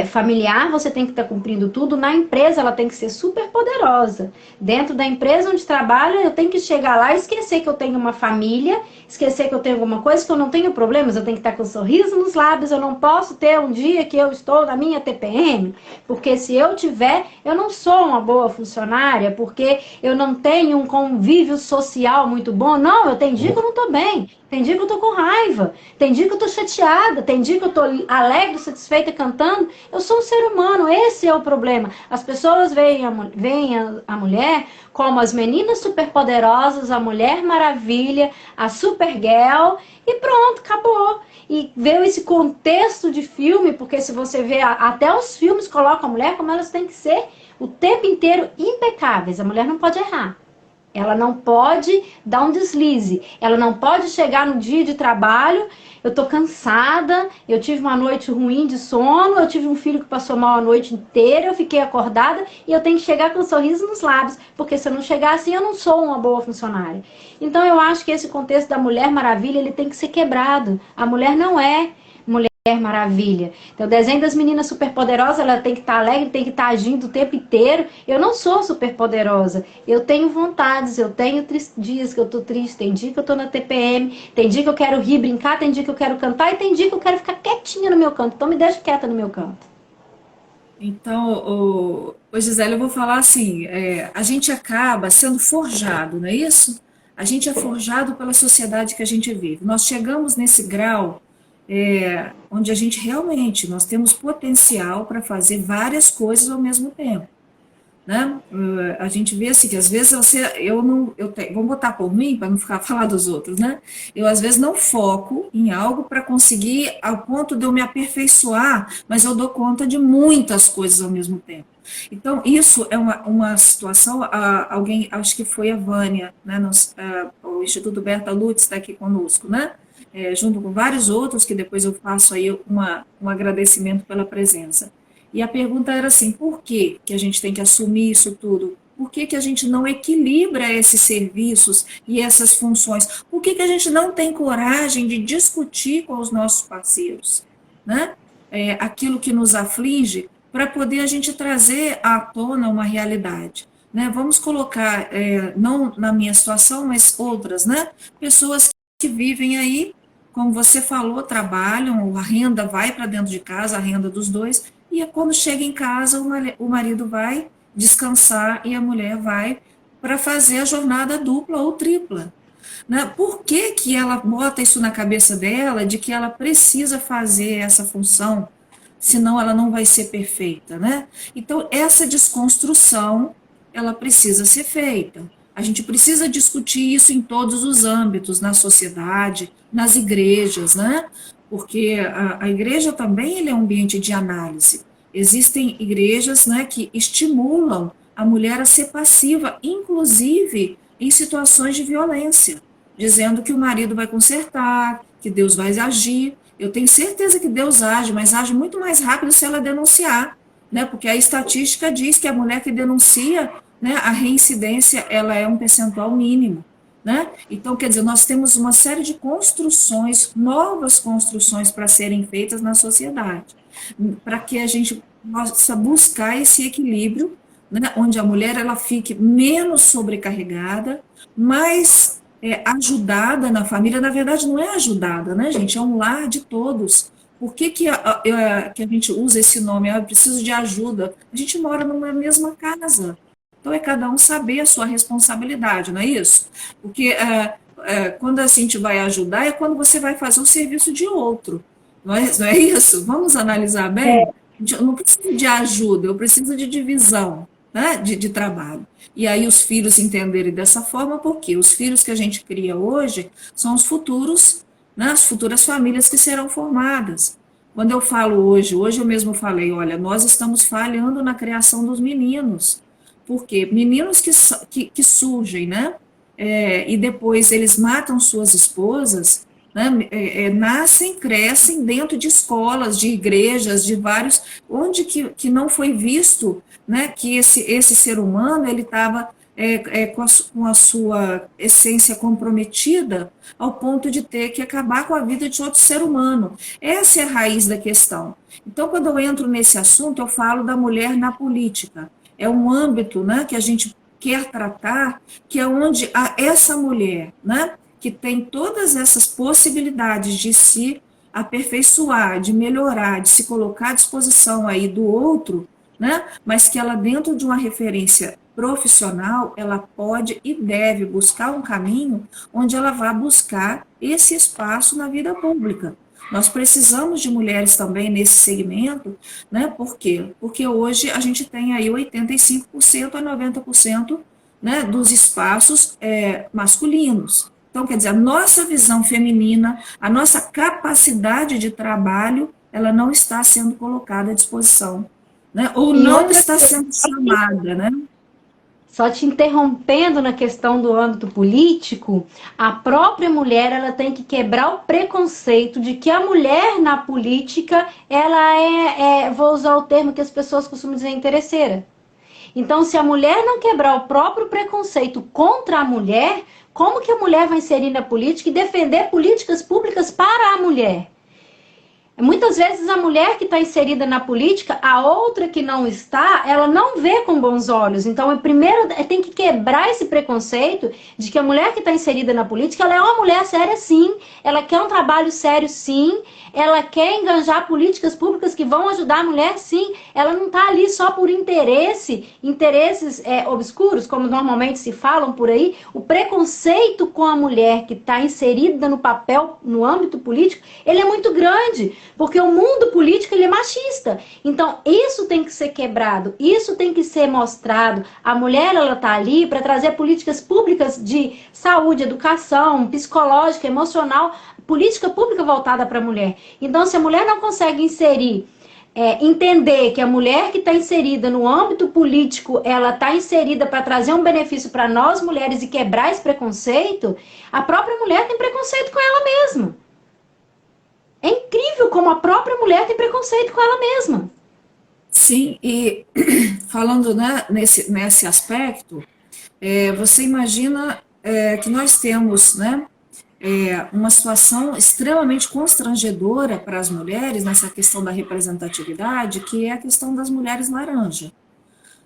familiar, você tem que estar cumprindo tudo. Na empresa, ela tem que ser super poderosa. Dentro da empresa onde trabalha, eu tenho que chegar lá e esquecer que eu tenho uma família, esquecer que eu tenho alguma coisa, que eu não tenho problemas. Eu tenho que estar com um sorriso nos lábios. Eu não posso ter um dia que eu estou na minha TPM, porque se eu tiver, eu não sou uma boa funcionária, porque eu não tenho um convívio social muito bom. Não, eu tenho dia que eu não estou bem. Tem dia que eu tô com raiva, tem dia que eu tô chateada, tem dia que eu tô alegre, satisfeita, cantando. Eu sou um ser humano, esse é o problema. As pessoas veem a mulher como as meninas superpoderosas, a Mulher Maravilha, a Supergirl, e pronto, acabou. E veio esse contexto de filme, porque se você vê, até os filmes colocam a mulher como elas têm que ser o tempo inteiro impecáveis. A mulher não pode errar. Ela não pode dar um deslize. Ela não pode chegar no dia de trabalho, eu tô cansada, eu tive uma noite ruim de sono, eu tive um filho que passou mal a noite inteira, eu fiquei acordada e eu tenho que chegar com um sorriso nos lábios, porque se eu não chegar assim, eu não sou uma boa funcionária. Então eu acho que esse contexto da Mulher Maravilha, ele tem que ser quebrado. A mulher não é Mulher Maravilha. Então, o desenho das meninas superpoderosas, ela tem que estar alegre, tem que estar agindo o tempo inteiro. Eu não sou superpoderosa. Eu tenho vontades, eu tenho dias que eu tô triste, tem dia que eu tô na TPM, tem dia que eu quero rir, brincar, tem dia que eu quero cantar e tem dia que eu quero ficar quietinha no meu canto. Então, me deixa quieta no meu canto. Então, Gisele, eu vou falar assim, a gente acaba sendo forjado, não é isso? A gente é forjado pela sociedade que a gente vive. Nós chegamos nesse grau onde a gente realmente, nós temos potencial para fazer várias coisas ao mesmo tempo, né? A gente vê assim, que às vezes vamos botar por mim, para não ficar falar dos outros, né? Eu às vezes não foco em algo para conseguir, ao ponto de eu me aperfeiçoar, mas eu dou conta de muitas coisas ao mesmo tempo. Então, isso é uma situação, alguém, acho que foi a Vânia, né, o Instituto Berta Lutz está aqui conosco, né? Junto com vários outros, que depois eu faço aí um agradecimento pela presença. E a pergunta era assim, por que a gente tem que assumir isso tudo? Por que a gente não equilibra esses serviços e essas funções? Por que a gente não tem coragem de discutir com os nossos parceiros, né? Aquilo que nos aflige, para poder a gente trazer à tona uma realidade, né? Vamos colocar, não na minha situação, mas outras, né? Pessoas que vivem aí, como você falou, trabalham, a renda vai para dentro de casa, a renda dos dois, e quando chega em casa, o marido vai descansar e a mulher vai para fazer a jornada dupla ou tripla, né? Por que ela bota isso na cabeça dela, de que ela precisa fazer essa função, senão ela não vai ser perfeita, né? Então, essa desconstrução, ela precisa ser feita. A gente precisa discutir isso em todos os âmbitos, na sociedade, nas igrejas, né? Porque a igreja também ele é um ambiente de análise. Existem igrejas, né, que estimulam a mulher a ser passiva, inclusive em situações de violência, dizendo que o marido vai consertar, que Deus vai agir. Eu tenho certeza que Deus age, mas age muito mais rápido se ela denunciar, né? Porque a estatística diz que a mulher que denuncia, né, a reincidência, ela é um percentual mínimo, né? Então, quer dizer, nós temos uma série de construções, novas construções para serem feitas na sociedade, para que a gente possa buscar esse equilíbrio, né, onde a mulher ela fique menos sobrecarregada, mais ajudada na família. Na verdade, não é ajudada, né, gente? É um lar de todos. Por que, que a gente usa esse nome? Eu preciso de ajuda. A gente mora numa mesma casa. Então, é cada um saber a sua responsabilidade, não é isso? Porque quando a gente vai ajudar, é quando você vai fazer o serviço de outro. Não é isso? Vamos analisar bem? Eu não preciso de ajuda, eu preciso de divisão, né, de trabalho. E aí os filhos entenderem dessa forma, porque os filhos que a gente cria hoje são os futuros, né, as futuras famílias que serão formadas. Quando eu falo hoje eu mesmo falei, olha, nós estamos falhando na criação dos meninos. Por quê? Meninos que surgem, né, e depois eles matam suas esposas, né, nascem, crescem dentro de escolas, de igrejas, de vários, onde que não foi visto, né, que esse ser humano ele estava com a sua essência comprometida ao ponto de ter que acabar com a vida de outro ser humano. Essa é a raiz da questão. Então, quando eu entro nesse assunto, eu falo da mulher na política. É um âmbito, né, que a gente quer tratar, que é onde essa mulher, né, que tem todas essas possibilidades de se aperfeiçoar, de melhorar, de se colocar à disposição aí do outro, né, mas que ela, dentro de uma referência profissional, ela pode e deve buscar um caminho onde ela vai buscar esse espaço na vida pública. Nós precisamos de mulheres também nesse segmento, né? Por quê? Porque hoje a gente tem aí 85% a 90%, né, dos espaços masculinos. Então, quer dizer, a nossa visão feminina, a nossa capacidade de trabalho, ela não está sendo colocada à disposição, né? Ou não está sendo chamada, né? Só te interrompendo na questão do âmbito político, a própria mulher ela tem que quebrar o preconceito de que a mulher na política ela vou usar o termo que as pessoas costumam dizer, interesseira. Então, se a mulher não quebrar o próprio preconceito contra a mulher, como que a mulher vai inserir na política e defender políticas públicas para a mulher? Muitas vezes a mulher que está inserida na política, a outra que não está, ela não vê com bons olhos. Então, primeiro tem que quebrar esse preconceito de que a mulher que está inserida na política, ela é uma mulher séria sim, ela quer um trabalho sério sim, ela quer enganjar políticas públicas que vão ajudar a mulher sim, ela não está ali só por interesses obscuros, como normalmente se falam por aí. O preconceito com a mulher que está inserida no papel, no âmbito político, ele é muito grande. Porque o mundo político ele é machista. Então, isso tem que ser quebrado, isso tem que ser mostrado. A mulher ela está ali para trazer políticas públicas de saúde, educação, psicológica, emocional, política pública voltada para a mulher. Então, se a mulher não consegue entender que a mulher que está inserida no âmbito político, ela está inserida para trazer um benefício para nós mulheres e quebrar esse preconceito, a própria mulher tem preconceito com ela mesma. É incrível como a própria mulher tem preconceito com ela mesma. Sim, e falando, né, nesse aspecto, você imagina que nós temos, né, uma situação extremamente constrangedora para as mulheres nessa questão da representatividade, que é a questão das mulheres laranja,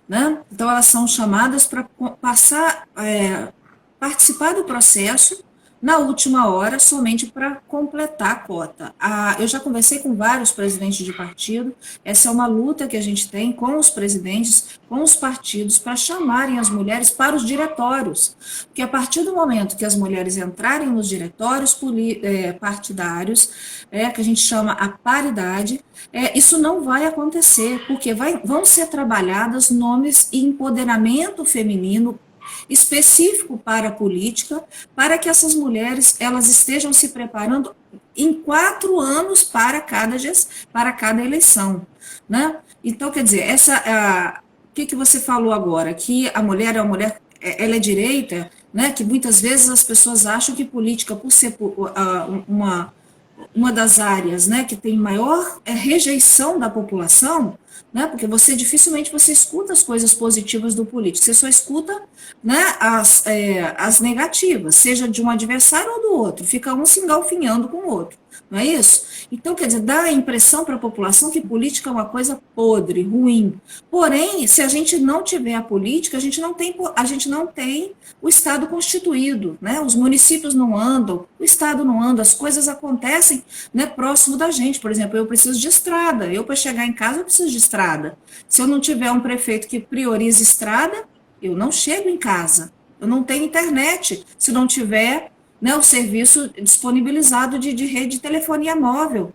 né? Então, elas são chamadas para participar do processo na última hora, somente para completar a cota. Eu já conversei com vários presidentes de partido, essa é uma luta que a gente tem com os presidentes, com os partidos, para chamarem as mulheres para os diretórios, porque a partir do momento que as mulheres entrarem nos diretórios partidários, que a gente chama a paridade, isso não vai acontecer, porque vão ser trabalhadas nomes e empoderamento feminino específico para a política, para que essas mulheres elas estejam se preparando em 4 anos para cada eleição, né? Então, quer dizer, o que você falou agora, que a mulher é uma mulher, ela é direita, né? Que muitas vezes as pessoas acham que política, por ser uma das áreas, né, que tem maior rejeição da população, né, porque dificilmente você escuta as coisas positivas do político, você só escuta, né, as negativas, seja de um adversário ou do outro, fica um se engalfinhando com o outro, não é isso? Então, quer dizer, dá a impressão para a população que política é uma coisa podre, ruim. Porém, se a gente não tiver a política, a gente não tem o Estado constituído, né? Os municípios não andam, o Estado não anda, as coisas acontecem, né, próximo da gente. Por exemplo, eu preciso de estrada, eu para chegar em casa eu preciso de estrada. Se eu não tiver um prefeito que priorize estrada, eu não chego em casa. Eu não tenho internet se não tiver, né, o serviço disponibilizado de rede de telefonia móvel.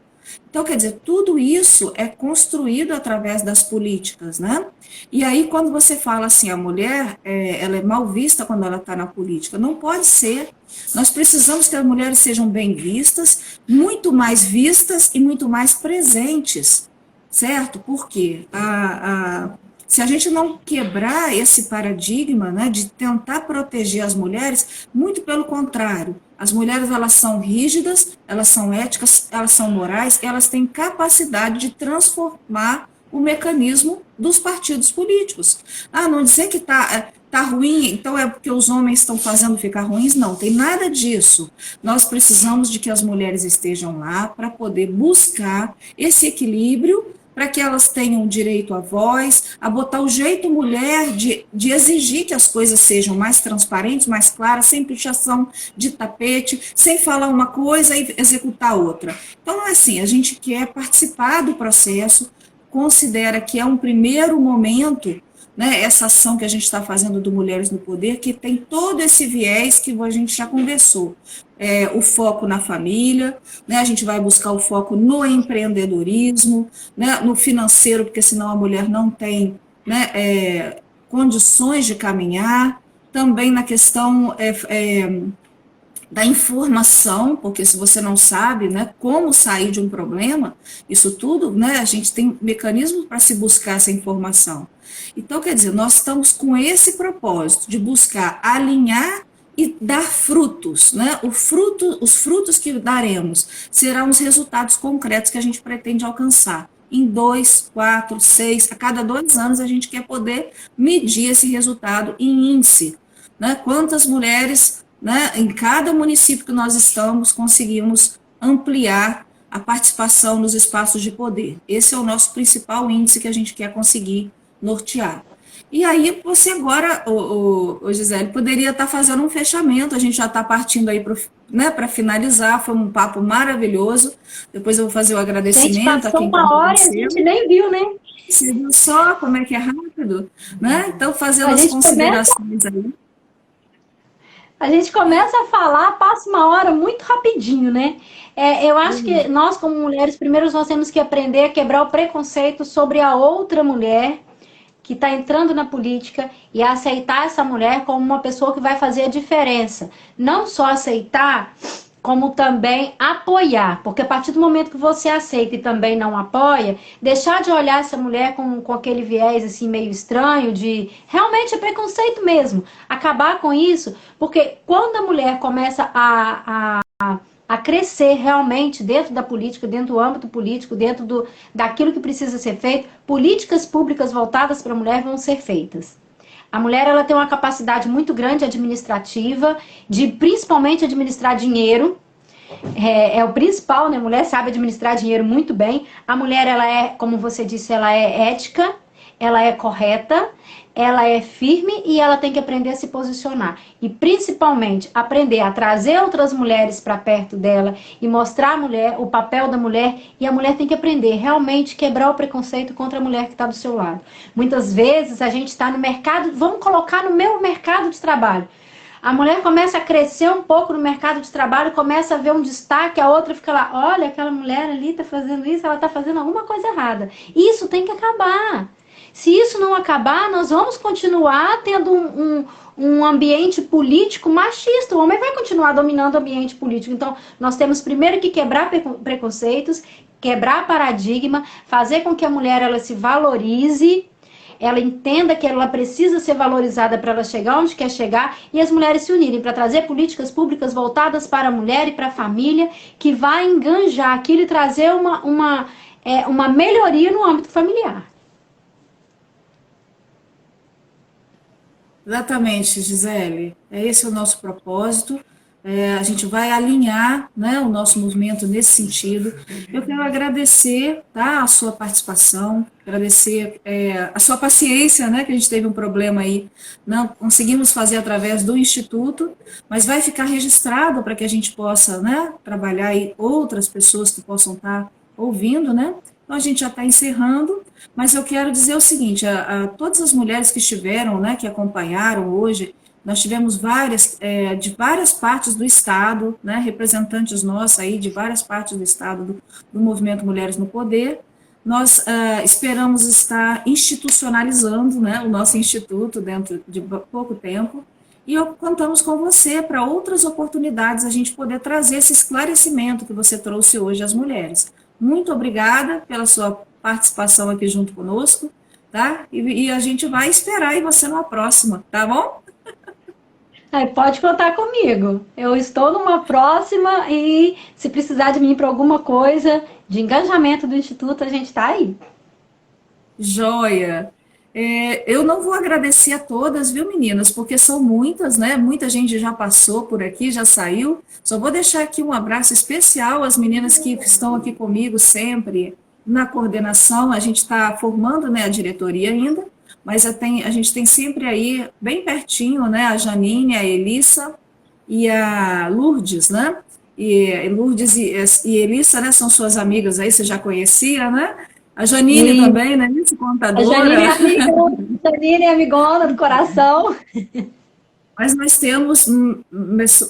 Então, quer dizer, tudo isso é construído através das políticas, né? E aí, quando você fala assim, a mulher, ela é mal vista quando ela está na política, não pode ser. Nós precisamos que as mulheres sejam bem vistas, muito mais vistas e muito mais presentes, certo? Porque se a gente não quebrar esse paradigma, né, de tentar proteger as mulheres, muito pelo contrário, as mulheres, elas são rígidas, elas são éticas, elas são morais, elas têm capacidade de transformar o mecanismo dos partidos políticos. Não dizer que tá ruim, então é porque os homens estão fazendo ficar ruins, não, tem nada disso. Nós precisamos de que as mulheres estejam lá para poder buscar esse equilíbrio, para que elas tenham direito à voz, a botar o jeito mulher de exigir que as coisas sejam mais transparentes, mais claras, sem pichação de tapete, sem falar uma coisa e executar outra. Então, assim, a gente quer participar do processo, considera que é um primeiro momento, né, essa ação que a gente está fazendo do Mulheres no Poder, que tem todo esse viés que a gente já conversou. O foco na família, né, a gente vai buscar o foco no empreendedorismo, né, no financeiro, porque senão a mulher não tem, né, condições de caminhar, também na questão da informação, porque se você não sabe, né, como sair de um problema, isso tudo, né, a gente tem mecanismos para se buscar essa informação. Então, quer dizer, nós estamos com esse propósito de buscar alinhar e dar frutos, né? Os frutos que daremos serão os resultados concretos que a gente pretende alcançar. Em 2, 4, 6, a cada 2 anos a gente quer poder medir esse resultado em índice, né? Quantas mulheres, né, em cada município que nós estamos conseguimos ampliar a participação nos espaços de poder. Esse é o nosso principal índice que a gente quer conseguir nortear. E aí você agora, Gisele, poderia estar fazendo um fechamento, a gente já está partindo aí para finalizar, foi um papo maravilhoso, depois eu vou fazer o agradecimento. Gente, passou uma hora e a gente nem viu, né? Você viu só como é que é rápido? Né? Então, fazendo as considerações aí. A gente começa a falar, passa uma hora muito rapidinho, né? Eu acho que nós, como mulheres, primeiro nós temos que aprender a quebrar o preconceito sobre a outra mulher que está entrando na política e aceitar essa mulher como uma pessoa que vai fazer a diferença. Não só aceitar, como também apoiar. Porque a partir do momento que você aceita e também não apoia, deixar de olhar essa mulher com aquele viés assim meio estranho, de realmente é preconceito mesmo. Acabar com isso, porque quando a mulher começa a crescer realmente dentro da política, dentro do âmbito político, dentro daquilo que precisa ser feito, políticas públicas voltadas para a mulher vão ser feitas. A mulher, ela tem uma capacidade muito grande administrativa, de principalmente administrar dinheiro. É o principal, né? A mulher sabe administrar dinheiro muito bem. A mulher, ela é, como você disse, ela é ética, ela é correta, ela é firme e ela tem que aprender a se posicionar. E principalmente aprender a trazer outras mulheres para perto dela e mostrar a mulher, o papel da mulher. E a mulher tem que aprender realmente quebrar o preconceito contra a mulher que está do seu lado. Muitas vezes a gente está no mercado, vamos colocar no meu mercado de trabalho. A mulher começa a crescer um pouco no mercado de trabalho, começa a ver um destaque, a outra fica lá, olha, aquela mulher ali está fazendo isso, ela está fazendo alguma coisa errada. Isso tem que acabar. Se isso não acabar, nós vamos continuar tendo um ambiente político machista. O homem vai continuar dominando o ambiente político. Então, nós temos primeiro que quebrar preconceitos, quebrar paradigma, fazer com que a mulher ela se valorize, ela entenda que ela precisa ser valorizada para ela chegar onde quer chegar e as mulheres se unirem para trazer políticas públicas voltadas para a mulher e para a família, que vai enganjar aquilo e trazer uma melhoria no âmbito familiar. Exatamente, Gisele. Esse é o nosso propósito. A gente vai alinhar, né, o nosso movimento nesse sentido. Eu quero agradecer, tá, a sua participação, agradecer a sua paciência, né, que a gente teve um problema aí, não conseguimos fazer através do Instituto, mas vai ficar registrado para que a gente possa, né, trabalhar aí outras pessoas que possam estar ouvindo, né. Então a gente já está encerrando, mas eu quero dizer o seguinte, a todas as mulheres que estiveram, né, que acompanharam hoje, nós tivemos várias, de várias partes do Estado, né, representantes nossos aí de várias partes do Estado do Movimento Mulheres no Poder. Nós esperamos estar institucionalizando, né, o nosso instituto dentro de pouco tempo, e contamos com você para outras oportunidades a gente poder trazer esse esclarecimento que você trouxe hoje às mulheres. Muito obrigada pela sua participação aqui junto conosco, tá? E a gente vai esperar aí você numa próxima, tá bom? Pode contar comigo. Eu estou numa próxima e se precisar de mim para alguma coisa de engajamento do Instituto, a gente está aí. Joia! Eu não vou agradecer a todas, viu, meninas? Porque são muitas, né? Muita gente já passou por aqui, já saiu. Só vou deixar aqui um abraço especial às meninas que estão aqui comigo sempre na coordenação. A gente está formando, né, a diretoria ainda, mas a gente tem sempre aí, bem pertinho, né, a Janine, a Elissa e a Lourdes, né? E Lourdes e Elissa, né, são suas amigas aí, você já conhecia, né? A Janine também, né? Isso, A Janine é contadora. amiga, Janine é amigona do coração. Mas nós temos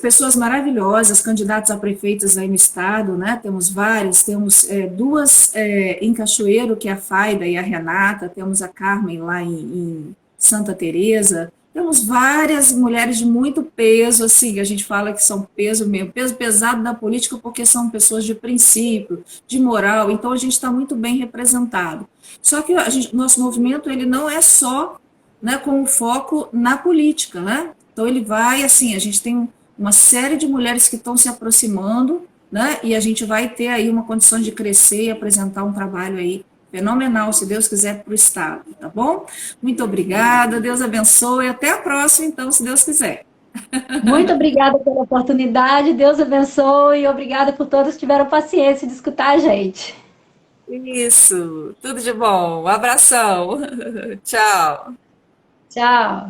pessoas maravilhosas, candidatos a prefeitas aí no estado, né? Temos várias, temos duas em Cachoeiro, que é a Faida e a Renata, temos a Carmen lá em Santa Teresa, temos várias mulheres de muito peso, assim, a gente fala que são peso mesmo, peso pesado da política, porque são pessoas de princípio, de moral, então a gente está muito bem representado. Só que nosso movimento, ele não é só, né, com o foco na política, né? Então ele vai, assim, a gente tem uma série de mulheres que estão se aproximando, né, e a gente vai ter aí uma condição de crescer e apresentar um trabalho aí fenomenal, se Deus quiser, para o Estado, tá bom? Muito obrigada, Deus abençoe, até a próxima, então, se Deus quiser. Muito obrigada pela oportunidade, Deus abençoe e obrigada por todos que tiveram paciência de escutar a gente. Isso, tudo de bom, um abração, tchau. Tchau.